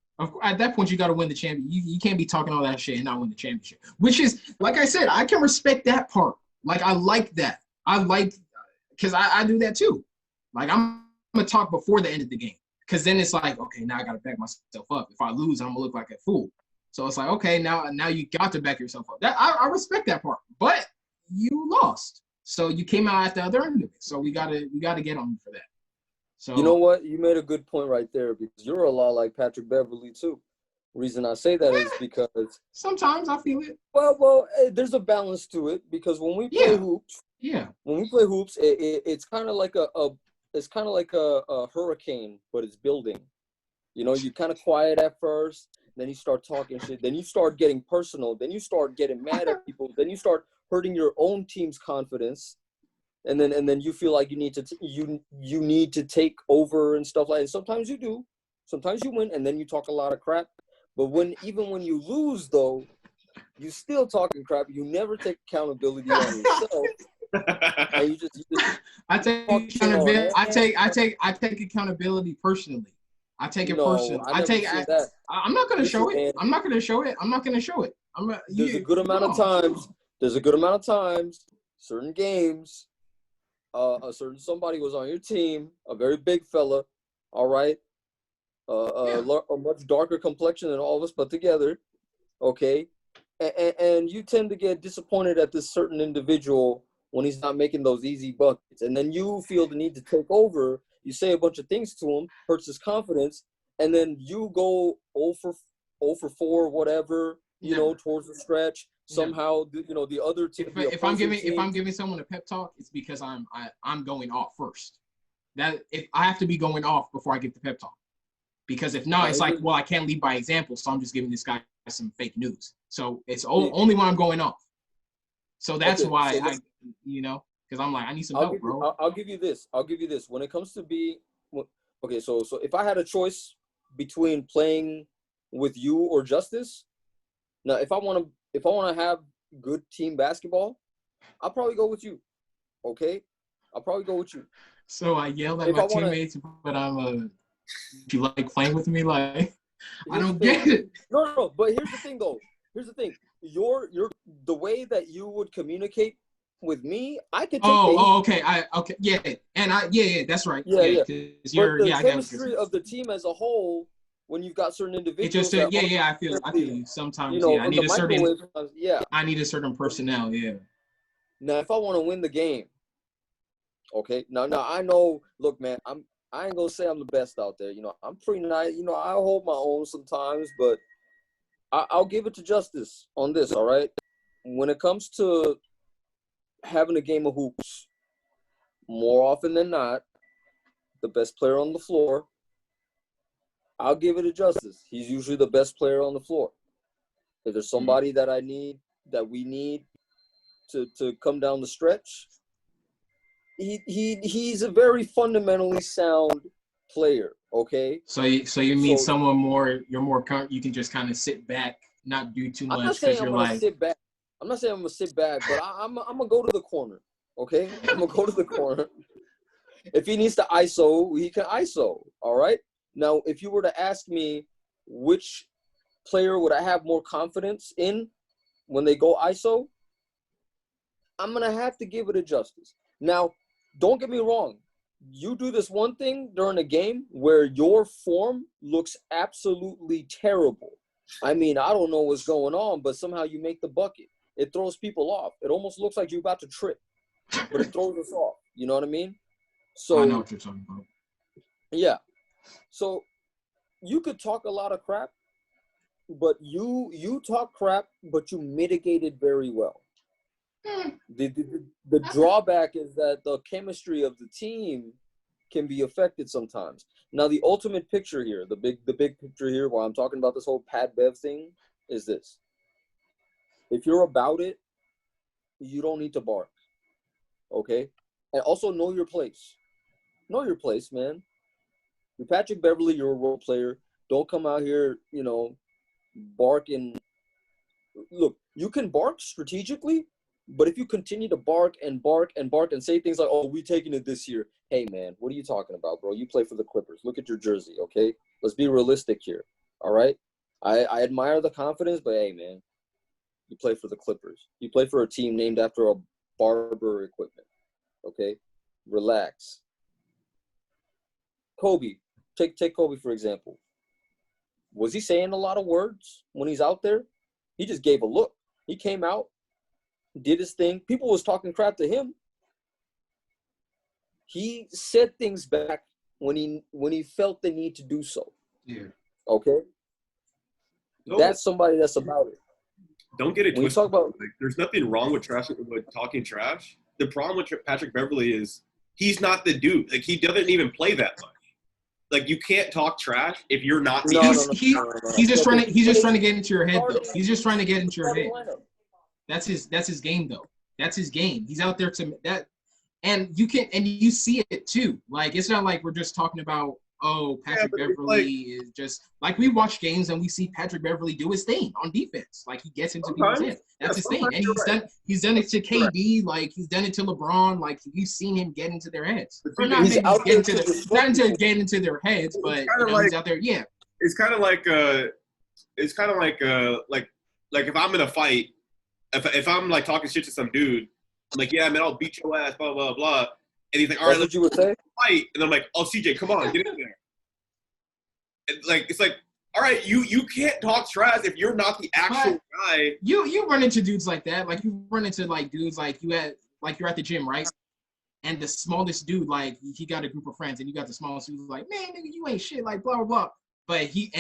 At that point, you got to win the championship. You can't be talking all that shit and not win the championship. Which is, like I said, I can respect that part. Like, I like that. Because I do that too. Like, I'm going to talk before the end of the game. Because then it's like, okay, now I got to back myself up. If I lose, I'm going to look like a fool. So it's like, okay, now you got to back yourself up. I respect that part. But you lost. So you came out at the other end of it. So we gotta get on you for that. So you know what? You made a good point right there because you're a lot like Patrick Beverly too. Reason I say that is because sometimes I feel it. Well, there's a balance to it because when we play hoops, it's kind of like a hurricane, but it's building. You know, you kind of quiet at first, then you start talking shit, then you start getting personal, then you start getting mad at people, then you start hurting your own team's confidence, and then you feel like you need to take over and stuff like that. Sometimes you do, sometimes you win, and then you talk a lot of crap. But even when you lose, though, you still talking crap. You never take accountability on yourself. And you just I take accountability personally. I take it personally. I'm not gonna show it. I'm not gonna show it. There's a good amount of times. Certain games, a certain somebody was on your team, a very big fella, all right, a much darker complexion than all of us put together, okay, and you tend to get disappointed at this certain individual when he's not making those easy buckets, and then you feel the need to take over. You say a bunch of things to him, hurts his confidence, and then you go 0 for 4, whatever, you know, towards the stretch. Somehow, you know, the other team. If I'm giving someone a pep talk, it's because I'm going off first. That if I have to be going off before I get the pep talk, because if not, it's like, well, I can't lead by example, so I'm just giving this guy some fake news. So it's only when I'm going off. So that's why because I'm like, I need some help, bro. I'll give you this. When it comes to so if I had a choice between playing with you or Justice, now if I want to have good team basketball, I'll probably go with you. Okay? I'll probably go with you. So I yell at my teammates, but if you like playing with me, like I don't get it. No, but here's the thing though. You're the way that you would communicate with me, I could take okay. That's right. Yeah. The chemistry of the team as a whole, when you've got certain individuals, I feel you. Sometimes, I need I need a certain personnel. Yeah. Now, if I want to win the game, okay. Now I know. Look, man, I ain't gonna say I'm the best out there. You know, I'm pretty nice. You know, I hold my own sometimes, but I'll give it to Justice on this. All right. When it comes to having a game of hoops, more often than not, the best player on the floor I'll give it to Justice. He's usually the best player on the floor. If there's somebody that we need to come down the stretch, he's a very fundamentally sound player. Okay. So you mean someone more? You can just kind of sit back, not do too much. I'm not saying I'm gonna sit back. I'm not saying I'm gonna sit back, but I'm gonna go to the corner. Okay, I'm gonna go to the corner. If he needs to ISO, he can ISO. All right. Now, if you were to ask me which player would I have more confidence in when they go ISO, I'm gonna have to give it to Justice. Now, don't get me wrong. You do this one thing during a game where your form looks absolutely terrible. I mean, I don't know what's going on, but somehow you make the bucket. It throws people off. It almost looks like you're about to trip, but it throws us off. You know what I mean? So I know what you're talking about. Yeah. So you could talk a lot of crap, but you talk crap, but you mitigate it very well. The drawback is that the chemistry of the team can be affected sometimes. Now, the ultimate picture here, the big picture here, while I'm talking about this whole Pat Bev thing, is this: if you're about it, you don't need to bark, okay? And also know your place. Know your place, man. You're Patrick Beverly. You're a role player. Don't come out here, barking. Look, you can bark strategically. But if you continue to bark and bark and bark and say things like, oh, we taking it this year. Hey, man, what are you talking about, bro? You play for the Clippers. Look at your jersey, okay? Let's be realistic here, all right? I admire the confidence, but, hey, man, you play for the Clippers. You play for a team named after a barber equipment, okay? Relax. Kobe. Take Kobe, for example. Was he saying a lot of words when he's out there? He just gave a look. He came out, did his thing. People was talking crap to him. He said things back when he felt the need to do so. Yeah. Okay? That's somebody that's about it. Don't get it twisted. Talk about, there's nothing wrong with talking trash. The problem with Patrick Beverly is he's not the dude. Like, he doesn't even play that much. Like, you can't talk trash if you're not. He's just trying to get into your head, though. He's just trying to get into your head. That's his game, though. That's his game. He's out there to that, and you see it too. Like, it's not like we're just talking about, oh, Patrick Beverly is just like, we watch games and we see Patrick Beverly do his thing on defense. Like, he gets into people's heads. That's his thing, and he's done it to KD. Like, he's done it to LeBron. Like, you've seen him get into their heads. Or not maybe get into their heads, but he's out there. Yeah, it's kind of like if I'm in a fight. If I'm like talking shit to some dude, I'm like, yeah, man, I'll beat your ass, blah, blah, blah. And he's like, all right, let's fight. And I'm like, oh, CJ, come on, get in there. And like, it's like, all right, you can't talk trash if you're not the actual guy. You run into dudes like that. Like, you run into like dudes like you're at the gym, right? And the smallest dude, like, he got a group of friends, and you got the smallest dude like, man, nigga, you ain't shit, like, blah, blah, blah. But he's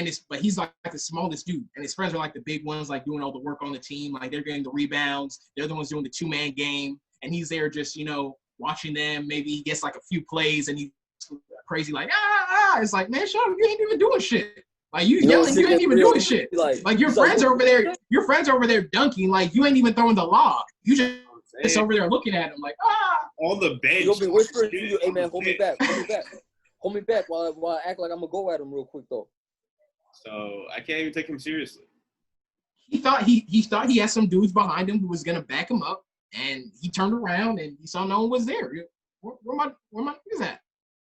like the smallest dude, and his friends are like the big ones, like doing all the work on the team. Like, they're getting the rebounds, they're the ones doing the 2-man game, and he's there just watching them. Maybe he gets like a few plays, and he's crazy like It's like, man, shut up, you ain't even doing shit. Like, you yelling, you ain't even doing shit. Like your friends are over there, dunking. Like, you ain't even throwing the lob. You just over there looking at him like on the bench. You'll be whispering to you, hey man, hold me back. Hold me back while I act like I'm gonna go at him real quick though. So I can't even take him seriously. He thought he had some dudes behind him who was gonna back him up, and he turned around and he saw no one was there. Where my niggas at?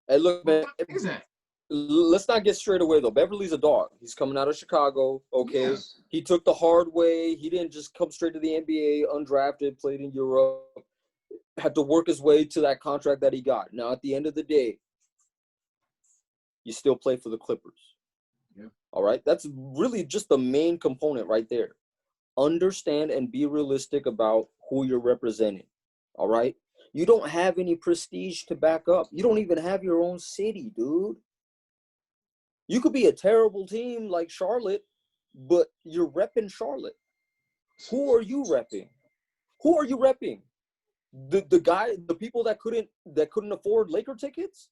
Hey, look, man. Where's that? Let's not get straight away though. Beverly's a dog. He's coming out of Chicago. Okay, yes. He took the hard way. He didn't just come straight to the NBA undrafted. Played in Europe. Had to work his way to that contract that he got. Now, at the end of the day, you still play for the Clippers. Yeah. All right? That's really just the main component right there. Understand and be realistic about who you're representing. All right? You don't have any prestige to back up. You don't even have your own city, dude. You could be a terrible team like Charlotte, but you're repping Charlotte. Who are you repping? Who are you repping? The people that couldn't afford Laker tickets?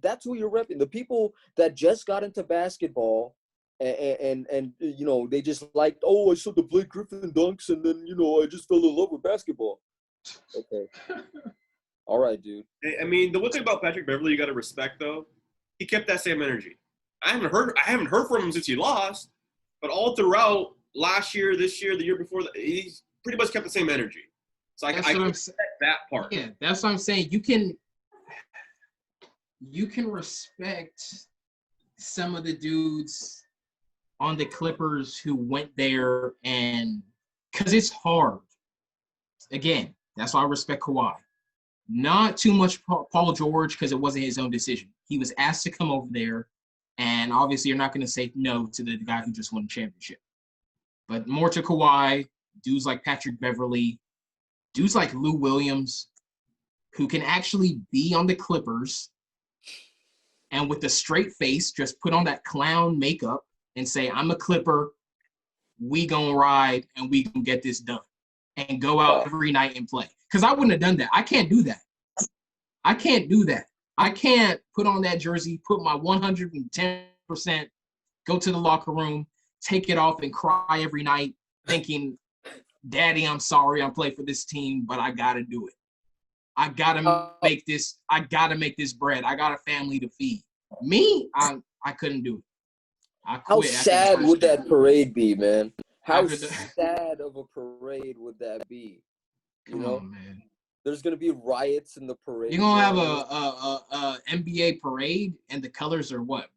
That's who you're repping. The people that just got into basketball and you know, they just liked, oh, I saw the Blake Griffin dunks and then, you know, I just fell in love with basketball. Okay. All right, dude. I mean, the one thing about Patrick Beverley you got to respect, though, he kept that same energy. I haven't heard from him since he lost, but all throughout last year, this year, the year before, he's pretty much kept the same energy. So I can respect that part. Yeah, that's what I'm saying. You can respect some of the dudes on the Clippers who went there, and because it's hard. Again, that's why I respect Kawhi. Not too much Paul George because it wasn't his own decision. He was asked to come over there, and obviously you're not going to say no to the guy who just won the championship. But more to Kawhi, dudes like Patrick Beverley, dudes like Lou Williams, who can actually be on the Clippers and with a straight face just put on that clown makeup and say, I'm a Clipper, we gonna ride and we gonna get this done. And go out every night and play. Because I wouldn't have done that. I can't do that. I can't put on that jersey, put my 110%, go to the locker room, take it off and cry every night thinking, Daddy, I'm sorry I'm playing for this team, but I got to do it. I got to make this bread. I got a family to feed. Me, I couldn't do it. I quit. How sad would that parade be, man? How sad of a parade would that be? You know, man. There's gonna be riots in the parade. You're gonna have a NBA parade, and the colors are what?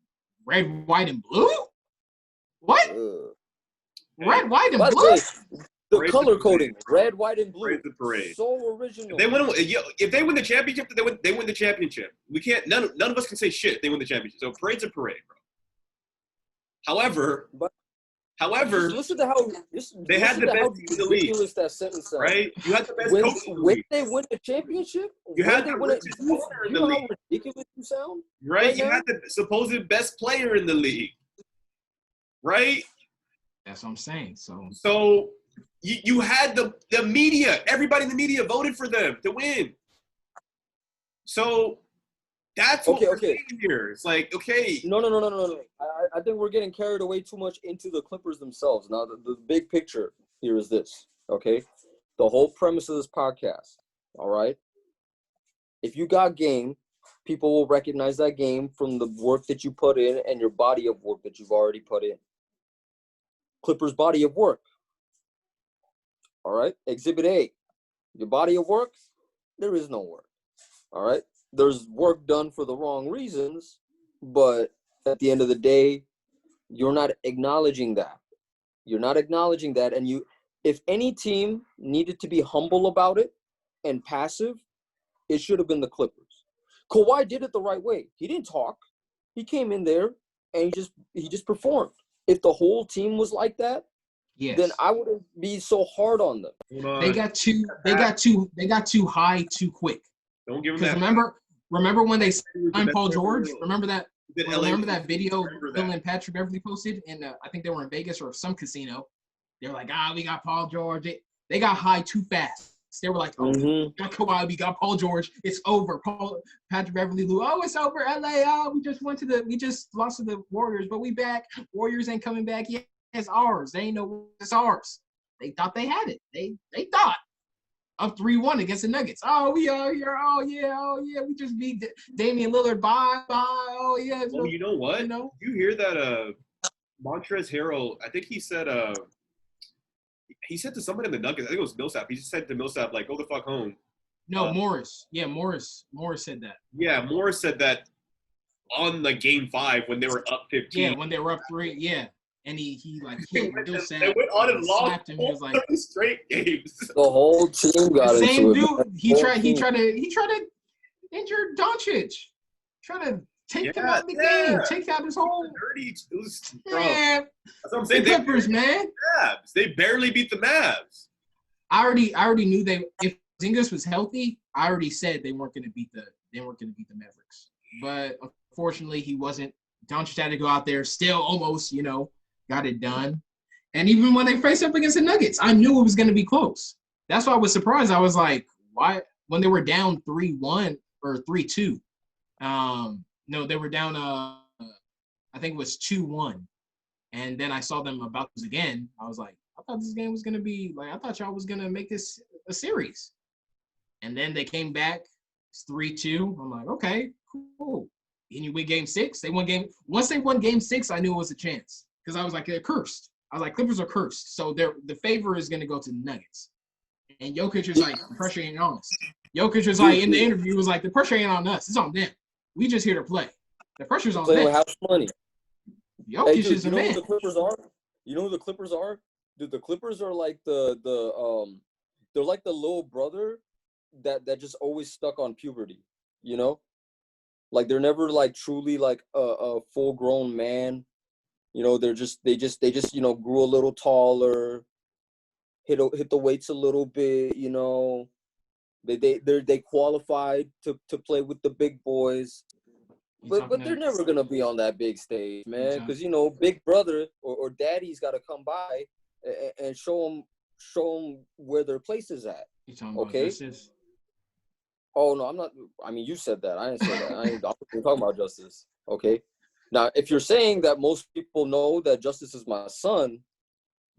Red, white, and blue. What? Red, white, and blue. The color coding, red, white, and blue. The parade. So original. If they win the championship, they win the championship. We can't. None of us can say shit if they win the championship. So parade's a parade, bro. However, listen to how they had the best team in the league. That sentence sounds. Right? You had the best coach in the league. When they win the championship, you had the richest owner in the league. How ridiculous you sound? Right? You had the supposed best player in the league. Right? That's what I'm saying. So you had the media. Everybody in the media voted for them to win. So that's what we're saying here. It's like, okay. No. I think we're getting carried away too much into the Clippers themselves. Now, the big picture here is this, okay? The whole premise of this podcast, all right? If you got game, people will recognize that game from the work that you put in and your body of work that you've already put in. Clippers' body of work, all right? Exhibit A, your body of work, there is no work, all right? There's work done for the wrong reasons, but at the end of the day, you're not acknowledging that. You're not acknowledging that. And if any team needed to be humble about it and passive, it should have been the Clippers. Kawhi did it the right way. He didn't talk. He came in there and he just performed. If the whole team was like that, then I wouldn't be so hard on them. They got too high too quick. Don't give them that. Remember when they signed Paul George? Remember that video Bill and Patrick Beverley posted? And I think they were in Vegas or some casino. They were like, we got Paul George. They got high too fast. They were like, we got Kawhi, we got Paul George. It's over. Patrick Beverley, Lou. Oh, it's over. LA. We just lost to the Warriors, but we back. Warriors ain't coming back yet. It's ours. They ain't know it's ours. They thought they had it. They thought. Up 3-1 against the Nuggets. Oh, we are here. Oh, yeah. We just beat Damian Lillard. Bye. Oh, yeah. Well, you know what? You hear that Montrezl Harrell, I think he said to somebody in the Nuggets, I think it was Millsap. He just said to Millsap, like, go the fuck home. No, Morris. Yeah, Morris said that. Yeah, Morris said that on the game 5 when they were up 15. Yeah, when they were up 3. Yeah. And he they went on and lost him. He was like, straight games. The whole team got the same into dude. it. He tried to injure Doncic. Try to take him out of the game. Take out his whole dirty. It was man. That's what I'm saying. The Clippers, man. Mavs. They barely beat the Mavs. I already knew if Zingas was healthy, I already said they weren't going to beat the Mavericks. But unfortunately, he wasn't. Doncic had to go out there, still almost, got it done. And even when they faced up against the Nuggets, I knew it was going to be close. That's why I was surprised. I was like, why? When they were down 3-1 or 3-2, No, they were down. I think it was 2-1, and then I saw them about this again. I was like, I thought this game was gonna be like, I thought y'all was gonna make this a series, and then they came back. It's 3-2. I'm like, okay, cool. And you win game 6. They won game. Once they won game 6, I knew it was a chance because I was like, they're cursed. I was like, Clippers are cursed, so the favor is gonna go to the Nuggets. And Jokic was like, the pressure ain't on us. Jokic was like, in the interview, was like, the pressure ain't on us. It's on them. We just here to play. The pressure's on Playing them. with house money. Jokic Hey, dude, is a you know man. who the Clippers are? You know who the Clippers are? Dude, the Clippers are like they're like the little brother that just always stuck on puberty. You know, like they're never like truly like a full grown man. You know, they just you know grew a little taller, hit the weights a little bit. You know, they qualified to play with the big boys. But they're never gonna be on that big stage, man. Because you know, big brother or daddy's got to come by and show them where their place is at. You talking about justice? Oh no, I'm not. I mean, you said that. I didn't say that. I'm talking about justice. Okay. Now, if you're saying that most people know that Justice is my son,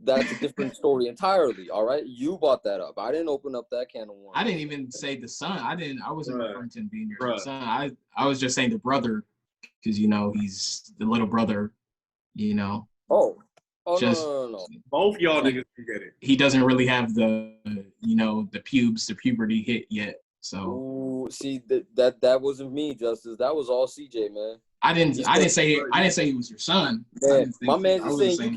that's a different story entirely. All right, you brought that up. I didn't open up that can of worms. I didn't even say the son. I wasn't referring to him being your son. I was just saying the brother, because you know he's the little brother. You know. Oh just, no. Both y'all niggas can get it. He doesn't really have the the puberty hit yet. So. Ooh, see that wasn't me, Justice. That was all CJ, man. I didn't say he was your son. Man, my man's just saying you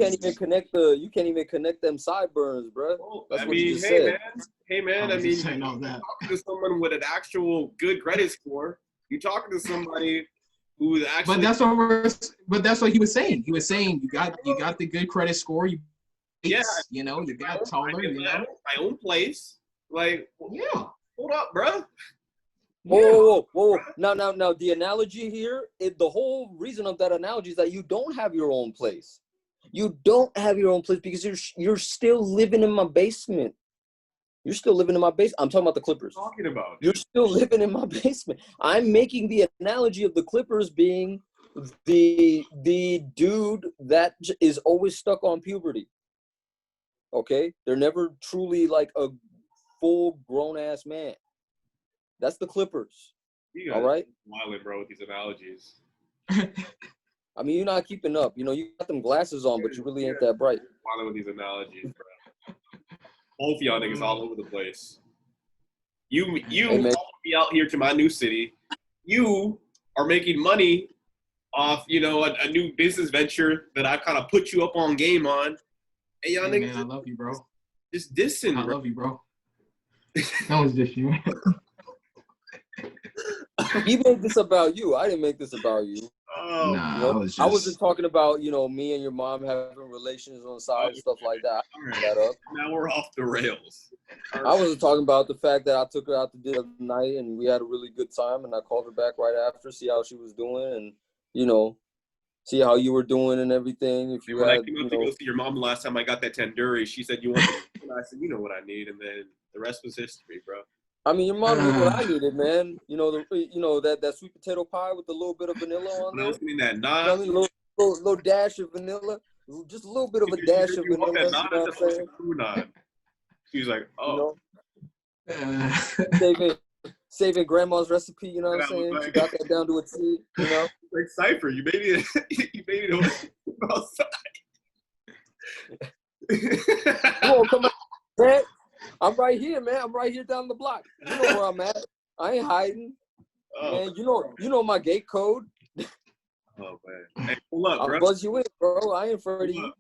can't even connect them sideburns, bro. Well, That's what you just said. Hey man, I mean, you're talking to someone with an actual good credit score. You're talking to somebody who's actually. But that's what he was saying. He was saying you got the good credit score. You got taller. My own place. Like, yeah. Hold up, bro. Whoa. Now, the analogy here, the whole reason of that analogy is that you don't have your own place. You don't have your own place because you're still living in my basement. You're still living in my basement. I'm talking about the Clippers. What are you talking about? You're still living in my basement. I'm making the analogy of the Clippers being the dude that is always stuck on puberty. Okay? They're never truly like a full grown-ass man. That's the Clippers. All right? Smiling, bro, with these analogies. I mean, you're not keeping up. You know, you got them glasses on, but you really ain't that bright. Smiling with these analogies, bro. Both y'all niggas all over the place. You followed me out here to my new city. You are making money off, a new business venture that I kind of put you up on game on. And y'all niggas, man, I love you, bro. Just dissing, I love you, bro. That was just you. He made this about you. I didn't make this about you. Oh, nah, I wasn't talking about, me and your mom having relations on the side and stuff like that. Right. That up. Now we're off the rails. I wasn't talking about the fact that I took her out to dinner night and we had a really good time and I called her back right after, see how she was doing and, see how you were doing and everything. If you when I came up to go see your mom the last time I got that tandoori, she said, you want it? And I said, you know what I need. And then the rest was history, bro. I mean, your mom knew what I needed, man. That sweet potato pie with a little bit of vanilla on there. I was getting that nod. Little dash of vanilla. Just a little bit of a dash of vanilla. You know what I'm saying? She was like, oh. Saving grandma's recipe, you know what I'm saying? Like, she got that down to a T, Like Cypher, you made it outside. Come on, man. I'm right here, man. I'm right here down the block. You know where I'm at. I ain't hiding. Oh. Man, you know my gate code. Oh, man. Hey, pull up, bro. I'll buzz you in, bro. I ain't afraid of you.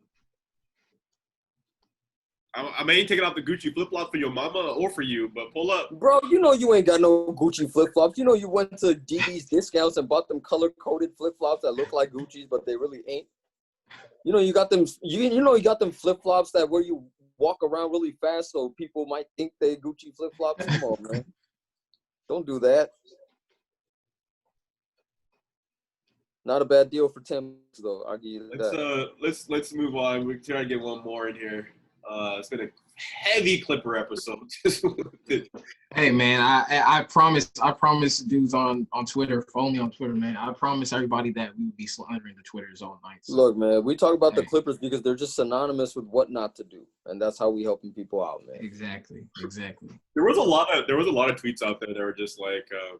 I ain't taking off the Gucci flip-flop for your mama or for you, but pull up. Bro, you ain't got no Gucci flip-flops. You went to DD's discounts and bought them color-coded flip-flops that look like Gucci's, but they really ain't. You got them. You got them flip-flops that where you walk around really fast, so people might think they Gucci flip-flops. Come on, man. Don't do that. Not a bad deal for 10 though. I'll give you that. Let's move on. We try to get one more in here. It's been a heavy Clipper episode. Hey man, I promise dudes on Twitter, follow me on Twitter, man. I promise everybody that we would be slandering the Twitters all night. So. Look, man, we talk about the Clippers because they're just synonymous with what not to do, and that's how we helping people out, man. Exactly. There was a lot of tweets out there that were just like, I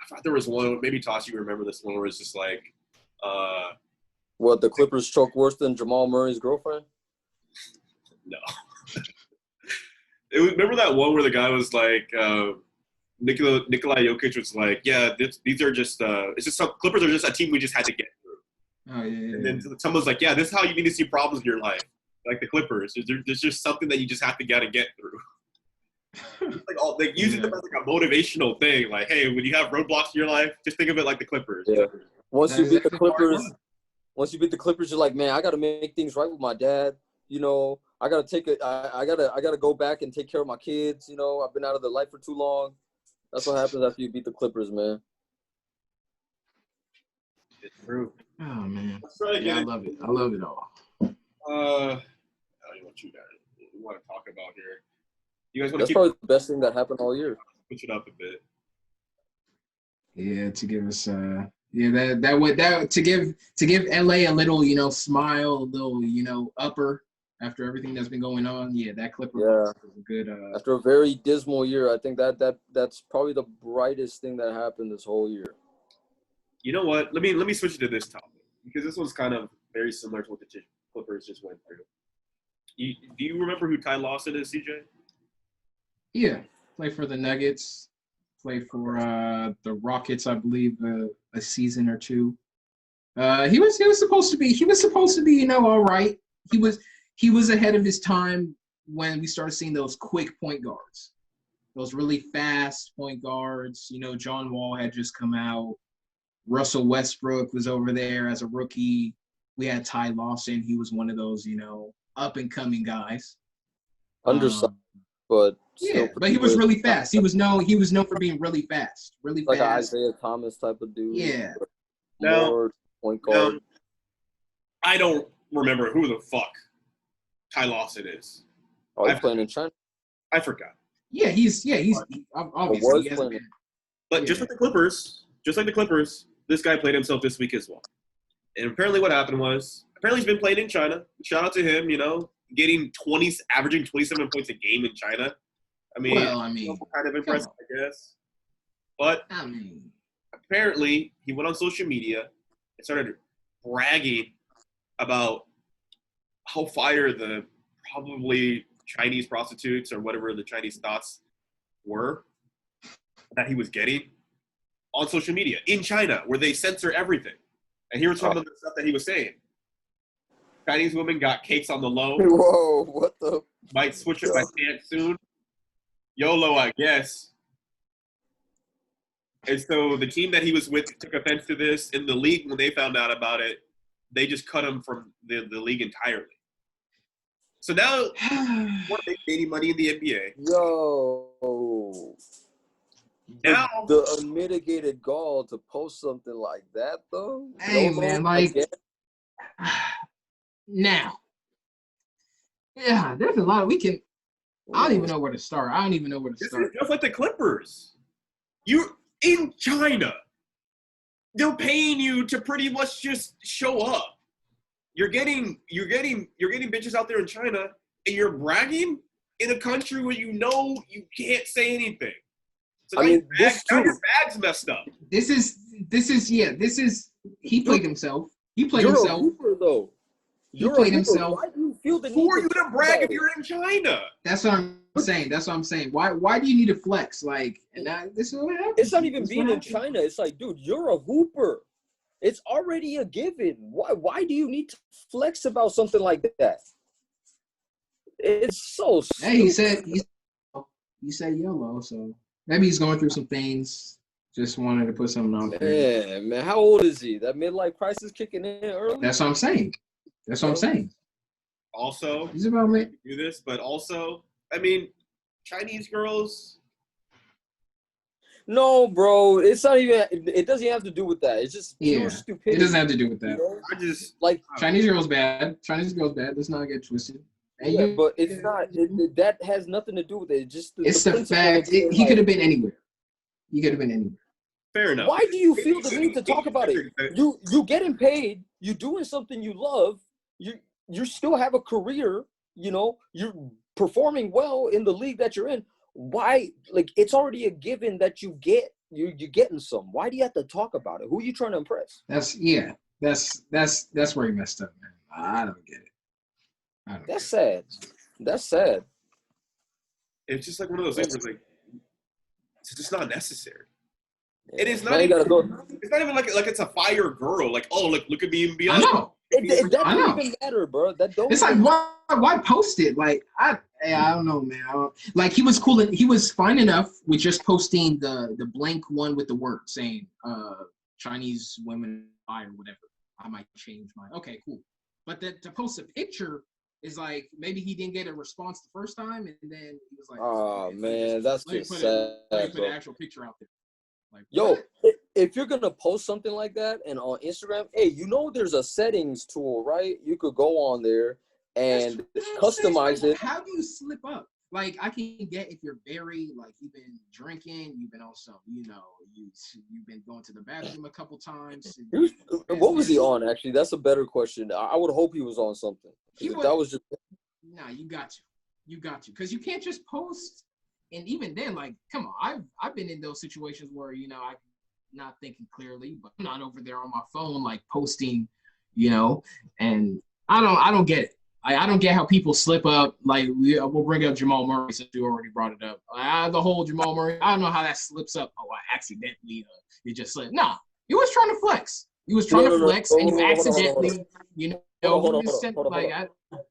thought there was one. Maybe Toss, you remember this one where it's just like, what, the Clippers choke worse than Jamal Murray's girlfriend? No. Remember that one where the guy was like, Nikola Jokic was like, yeah, these are just, it's just some Clippers are just a team we just had to get through. Oh yeah. And then someone's like, yeah, this is how you need to see problems in your life, like the Clippers. There's just something that you just have to get through. Like using them as like a motivational thing, like, hey, when you have roadblocks in your life, just think of it like the Clippers. Yeah. Once you beat the Clippers, you're like, man, I got to make things right with my dad. You know, I gotta go back and take care of my kids. You know, I've been out of their life for too long. That's what happens after you beat the Clippers, man. It's true. Oh man, yeah, I love it. I love it all. I don't know what you guys want to talk about here. You guys want That's probably the best thing that happened all year. Switch it up a bit. Yeah, to give us to give LA a little, smile, a little, upper after everything that's been going on. Yeah, that Clipper was a good after a very dismal year, I think that's probably the brightest thing that happened this whole year. You know what? Let me switch it to this topic because this one's kind of very similar to what the Clippers just went through. Do you remember who Ty Lawson is, CJ? Yeah, play for the Nuggets, play for the Rockets, I believe, a season or two. He was supposed to be, all right. He was ahead of his time when we started seeing those quick point guards, those really fast point guards. John Wall had just come out. Russell Westbrook was over there as a rookie. We had Ty Lawson. He was one of those, up and coming guys. Undersized, but but he was really fast. He was known for being really fast, really like fast. Like an Isaiah Thomas type of dude. Yeah. More point guard. I don't remember who the fuck Ty Lawson is. Oh, he's playing in China. I forgot. Yeah, he's obviously he hasn't been. But just like the Clippers, this guy played himself this week as well. And apparently what happened was, he's been playing in China. Shout out to him, averaging 27 points a game in China. Kind of impressive, I guess. But apparently he went on social media and started bragging about how fire the probably Chinese prostitutes or whatever the Chinese thoughts were that he was getting on social media in China, where they censor everything. And here was some of the stuff that he was saying. Chinese women got cakes on the low. Whoa, what the? Might switch up my pants soon. YOLO, I guess. And so the team that he was with took offense to this. In the league, when they found out about it, they just cut him from the league entirely. So now, what are they making money in the NBA? Yo. Now, the unmitigated gall to post something like that, though. Hey, man, now. Yeah, there's a lot I don't even know where to start. This is just like the Clippers. You're in China. They're paying you to pretty much just show up. You're getting bitches out there in China, and you're bragging in a country where you can't say anything. So your bag's messed up. This is he played himself. You're a hooper, though. He played himself. Why do you feel the need Who are you to brag if you're in China? That's what I'm saying. Why do you need to flex? This is what happens. It's not even being in China. It's like, dude, you're a hooper. It's already a given. Why do you need to flex about something like that? It's so stupid. Hey, he said YOLO, so maybe he's going through some things. Just wanted to put something out there. Yeah, man. How old is he? That midlife crisis kicking in early? That's what I'm saying. Also, he's about to do this, but also, Chinese girls. No, bro. It's not even. It doesn't have to do with that. It's just pure stupidity. It doesn't have to do with that. I just Chinese girls bad. Let's not get twisted. Yeah, but it's not. That has nothing to do with it. It's just it's the fact he could have been anywhere. He could have been anywhere. Fair enough. Why do you feel the need to talk about it? You getting paid. You doing something you love. You still have a career. You know, you're performing well in the league that you're in. Why? Like, it's already a given that you're getting some. Why do you have to talk about it? Who are you trying to impress? That's where he messed up, man. I don't get it. That's sad. That's sad. It's just like one of those things where it's like, it's just not necessary. Yeah. It is not. Now you gotta go. It's not even like it's a fire girl. Like, oh, look at me and be. I know. That doesn't even matter, bro. That don't. It's like why post it? Like I don't know, man. Like he was cool and he was fine enough with just posting the blank one with the word saying Chinese women fire or whatever. I might change mine. Okay, cool. But to post a picture is like maybe he didn't get a response the first time and then he was like, oh man, that's just sad. Let me put an actual picture out there. Like, yo, if you're gonna post something like that and on Instagram, hey, you know there's a settings tool, right? You could go on there and customize it. How do you slip up? Like I can get if you're very like you've been drinking, you've been also you've been going to the bathroom a couple times. What was he on? Actually, that's a better question. I would hope he was on something. That was just. Nah, you got to, because you can't just post. And even then, like, come on, I've been in those situations where, you know, I'm not thinking clearly, but I'm not over there on my phone, like posting, you know, and I don't get it. I don't get how people slip up. Like, we'll bring up Jamal Murray since you already brought it up. The whole Jamal Murray, I don't know how that slips up. Oh, I accidentally, it just slipped. Nah, he was trying to flex. He was trying to flex, and you accidentally, you know,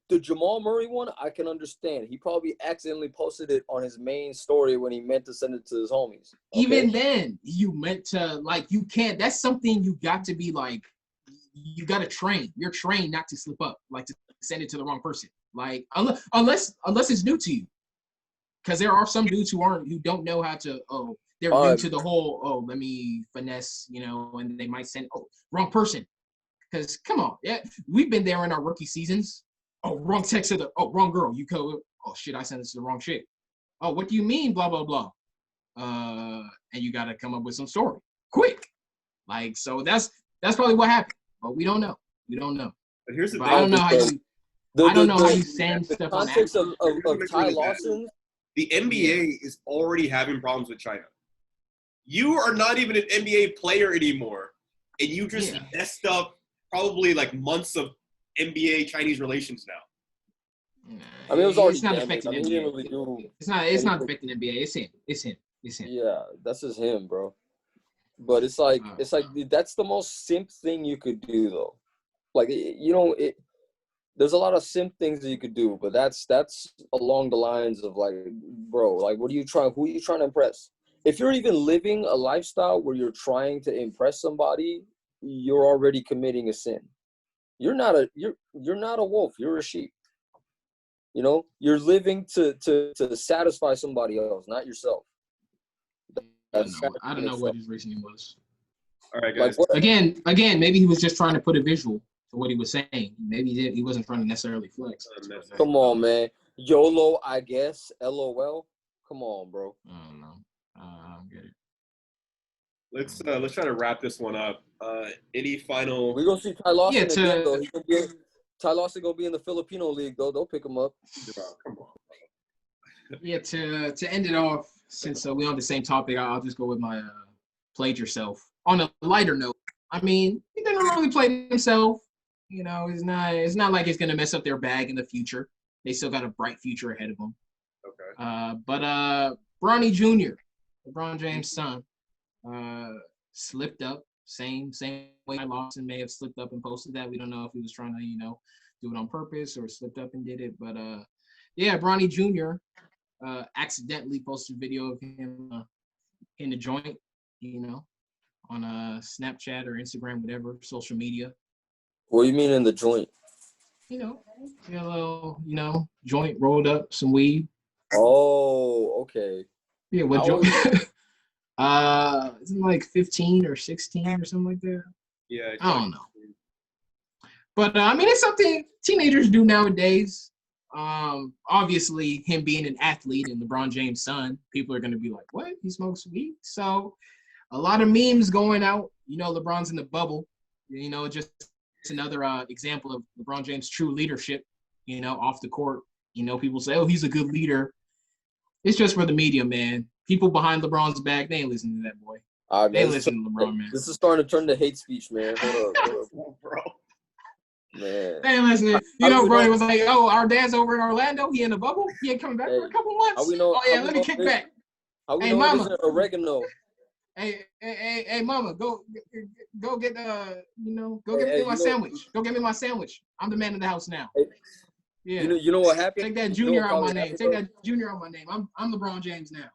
the Jamal Murray one, I can understand. He probably accidentally posted it on his main story when he meant to send it to his homies. Okay? Even then, you meant to, like, you can't. That's something you got to be like, you got to train. You're trained not to slip up, like to send it to the wrong person. Like, unless it's new to you. Because there are some dudes who don't know how to, they're new to the whole, let me finesse, you know, and they might send, wrong person. Because, come on, yeah, we've been there in our rookie seasons. Oh, wrong text to wrong girl. You go, oh, shit, I sent this to the wrong shit. Oh, what do you mean, blah, blah, blah. And you got to come up with some story. Quick. Like, so that's probably what happened. But we don't know. But here's the thing. I don't know how you, I don't know how you send stuff on context of Ty Lawson. The NBA is already having problems with China. You are not even an NBA player anymore. And you just messed up probably like months of NBA Chinese relations now. I mean, it was already. It's not affecting NBA. Really it's not affecting NBA. It's him. Yeah, that's just him, bro. But it's like that's the most simp thing you could do, though. Like, you know, there's a lot of simp things that you could do, but that's along the lines of like, bro, like, who are you trying to impress? If you're even living a lifestyle where you're trying to impress somebody, you're already committing a sin. You're not a wolf. You're a sheep. You know, you're living to satisfy somebody else, not yourself. I don't know what his reasoning was. All right, guys. Like, again, maybe he was just trying to put a visual to what he was saying. Maybe he wasn't trying to necessarily flex. Come on, man. YOLO, I guess. LOL. Come on, bro. I don't know. I don't get it. Let's try to wrap this one up. Any final? We're gonna see Ty Lawson again, though. Ty Lawson gonna be in the Filipino league, though. They'll pick him up. Come on. Yeah, to end it off, since we're on the same topic, I'll just go with my played yourself. On a lighter note, I mean, he didn't really play himself. You know, it's not like it's gonna mess up their bag in the future. They still got a bright future ahead of them. Okay. But Bronny Jr., LeBron James' son, slipped up. Same way Lawson may have slipped up and posted that. We don't know if he was trying to, you know, do it on purpose or slipped up and did it. But yeah, Bronny Jr. Accidentally posted a video of him in the joint, you know, on Snapchat or Instagram, whatever, social media. What do you mean in the joint? You know, a little, you know, joint rolled up, some weed. Oh, okay. Yeah, what joint? Isn't it like 15 or 16 or something like that? Yeah. I don't know. But I mean, it's something teenagers do nowadays. Obviously, him being an athlete and LeBron James' son, people are going to be like, what? He smokes weed? So a lot of memes going out. You know, LeBron's in the bubble. You know, just another example of LeBron James' true leadership, you know, off the court. You know, people say, oh, he's a good leader. It's just for the media, man. People behind LeBron's back, they ain't listening to that boy. They listen to LeBron, man. This is starting to turn to hate speech, man. Hold up, bro. Man. They ain't listening. You know, bro, it was like, oh, our dad's over in Orlando. He in the bubble. He ain't coming back for a couple months. Oh, yeah, let me kick back. Hey, mama. Oregano. Hey, mama, go get go get me my sandwich. Go get me my sandwich. I'm the man of the house now. Hey, yeah. You know what happened? Take that junior out my name. Take that junior out my name. I'm LeBron James now.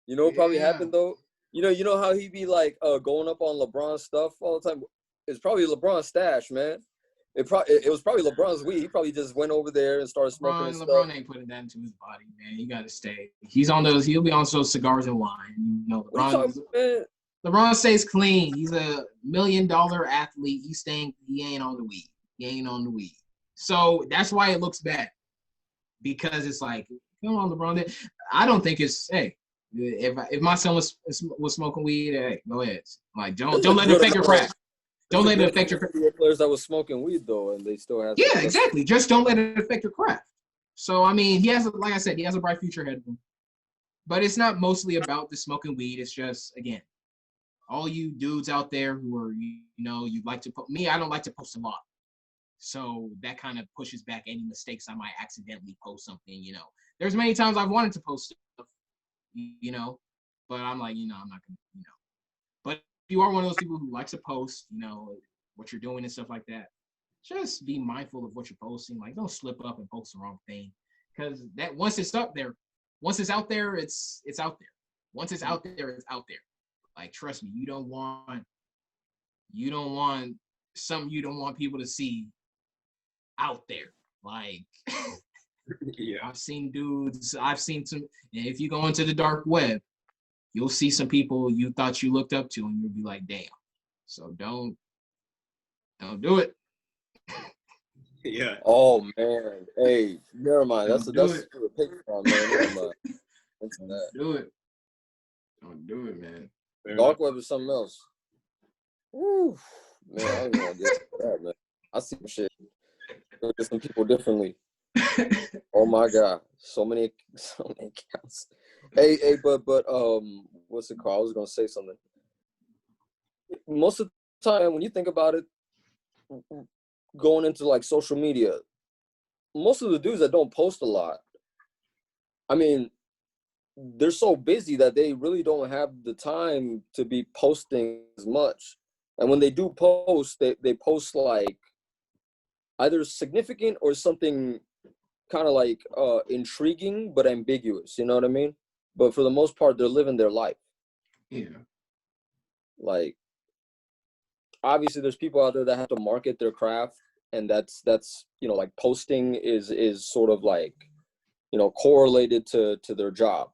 You know what probably happened though? You know how he be like going up on LeBron stuff all the time? It's probably LeBron's stash, man. It was probably LeBron's weed. He probably just went over there and started smoking his LeBron stuff. ain't putting that into his body, man. He got to stay. He'll be on those cigars and wine. You know, LeBron stays clean. He's $1 million athlete. He ain't on the weed. So that's why it looks bad. Because it's like, come on, LeBron. I don't think it's, hey, if my son was smoking weed, hey, go ahead. Like, don't let it affect your craft. Don't let it affect your craft. Players that was smoking weed though, and they still have. Yeah, exactly. Just don't let it affect your craft. So I mean, like I said, he has a bright future ahead of him. But it's not mostly about the smoking weed. It's just, again, all you dudes out there who are, you like to post. Me, I don't like to post a lot. So that kind of pushes back any mistakes I might accidentally post something. You know, there's many times I've wanted to post stuff, but I'm like, I'm not gonna, But if you are one of those people who likes to post, what you're doing and stuff like that, just be mindful of what you're posting. Like, don't slip up and post the wrong thing, because that once it's out there, it's out there. Once it's out there, it's out there. Like, trust me, you don't want something you don't want people to see out there. Like, yeah, I've seen some. If you go into the dark web, you'll see some people you thought you looked up to, and you'll be like, damn. So don't do it. Yeah. Oh man. Hey, never mind. That's for the Patreon, man. Never mind. Don't do it, man. Dark web is something else. Woo. Man, I don't even want to get that, man. I see shit. Look at some people differently. Oh my God. So many accounts. Hey, but what's it called? I was gonna say something. Most of the time when you think about it, going into like social media, most of the dudes that don't post a lot, I mean, they're so busy that they really don't have the time to be posting as much. And when they do post, they post like either significant or something kind of like intriguing but ambiguous, you know what I mean? But for the most part, they're living their life. Yeah. Like, obviously there's people out there that have to market their craft, and that's like posting is sort of like, correlated to their job.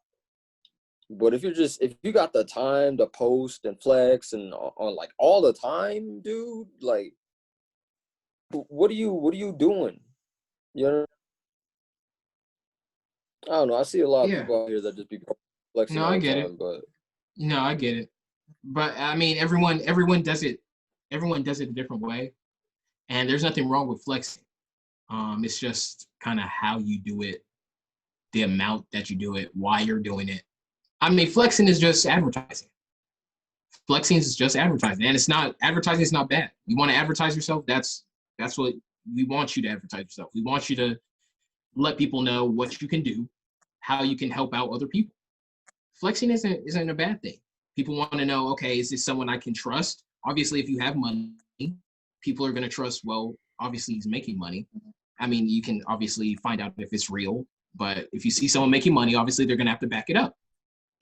But if you got the time to post and flex and on like all the time, dude, like, what are you doing? You know, I don't know. I see a lot of people out here that just be flexing all the time, but no, I get it. But I mean, everyone does it. Everyone does it a different way, and there's nothing wrong with flexing. It's just kind of how you do it, the amount that you do it, why you're doing it. I mean, flexing is just advertising. Flexing is just advertising, and advertising is not bad. You want to advertise yourself? That's what we want you to advertise yourself. We want you to let people know what you can do, how you can help out other people. Flexing isn't a bad thing. People want to know, okay, is this someone I can trust? Obviously, if you have money, people are going to trust, well, obviously he's making money. I mean, you can obviously find out if it's real, but if you see someone making money, obviously they're going to have to back it up.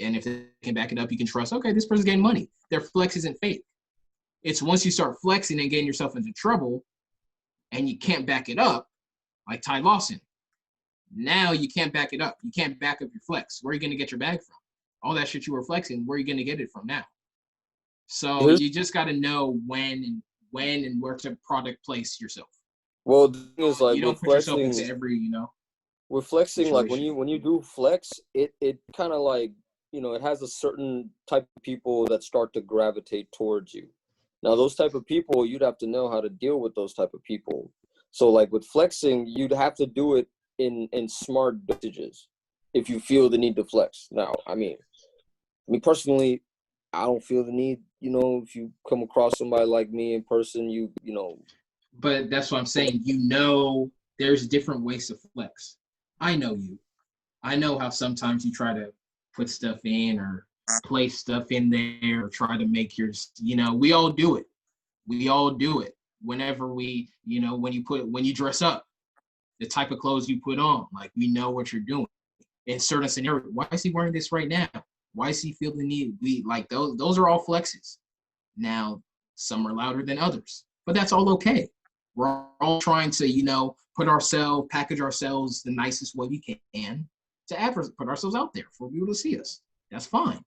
And if they can back it up, you can trust, okay, this person's getting money. Their flex isn't fake. It's once you start flexing and getting yourself into trouble and you can't back it up, like Ty Lawson. Now you can't back it up. You can't back up your flex. Where are you going to get your bag from? All that shit you were flexing, where are you going to get it from now? So you just got to know when and where to product place yourself. Well, the thing is, like, you don't put yourself into every, with flexing, like situation. when you do flex, it kind of like, it has a certain type of people that start to gravitate towards you. Now, those type of people, you'd have to know how to deal with those type of people. So, like with flexing, you'd have to do it in smart dosages if you feel the need to flex. Now, I mean personally, I don't feel the need. If you come across somebody like me in person, But that's what I'm saying. There's different ways to flex. I know you. I know how sometimes you try to put stuff in or place stuff in there or try to make we all do it. We all do it. Whenever when you dress up, the type of clothes you put on, like we know what you're doing. In certain scenarios, why is he wearing this right now? Why does he feel the need? We like those are all flexes. Now, some are louder than others, but that's all okay. We're all trying to, package ourselves the nicest way we can to put ourselves out there for people to see us. That's fine.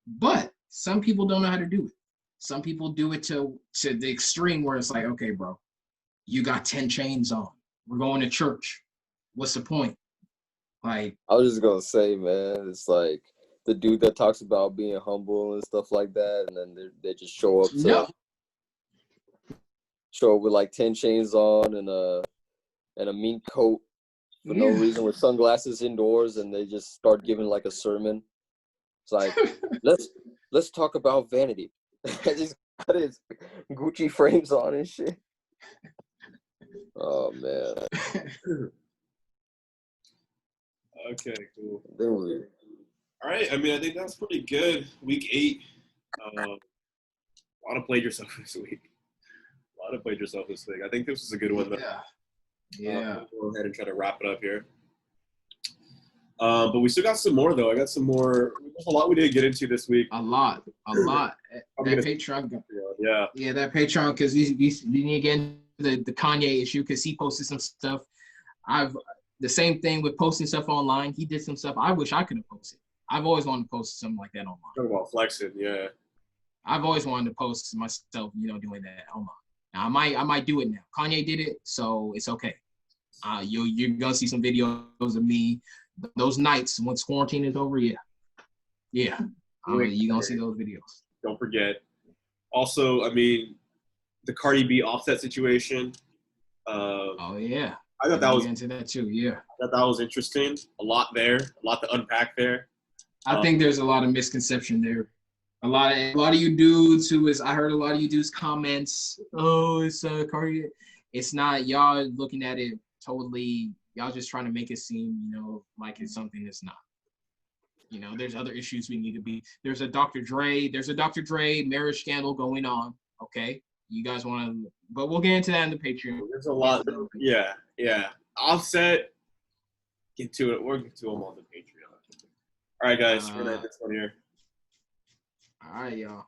But some people don't know how to do it. Some people do it to the extreme where it's like, okay, bro, you got 10 chains on. We're going to church. What's the point? Like, I was just gonna say, man, it's like the dude that talks about being humble and stuff like that, and then they just show up with like 10 chains on and a mean coat for no reason with sunglasses indoors, and they just start giving like a sermon. It's like let's talk about vanity. He's got his Gucci frames on and shit. Oh man. Okay, cool. Then All right. I mean, I think that's pretty good. Week 8. A lot of played yourself this week. I think this was a good one. Yeah. We'll go ahead and try to wrap it up here. But we still got some more, though. I got some more. There's a lot we didn't get into this week. A lot. That Patreon. Yeah. Yeah, that Patreon, because we need to get into the Kanye issue because he posted some stuff. The same thing with posting stuff online. He did some stuff I wish I could have posted. I've always wanted to post something like that online. Talking about flexing, yeah. I've always wanted to post myself, doing that online. Now, I might do it now. Kanye did it, so it's okay. You're gonna see some videos of me those nights once quarantine is over. Yeah. You're gonna see those videos. Don't forget. Also, I mean, the Cardi B Offset situation. Oh yeah. I thought that was into that too. Yeah. I thought that was interesting. A lot to unpack there. I think there's a lot of misconception there. A lot of you dudes I heard a lot of you dudes comments, oh, it's Cardi. It's not. Y'all looking at it totally. Y'all just trying to make it seem, like it's something that's not. There's other issues we need to be. There's a Dr. Dre marriage scandal going on. Okay, you guys want to, but we'll get into that in the Patreon. There's a lot. Yeah. Offset. Get to it. We'll get to them on the Patreon. All right, guys. We're gonna end this one here. All right, y'all.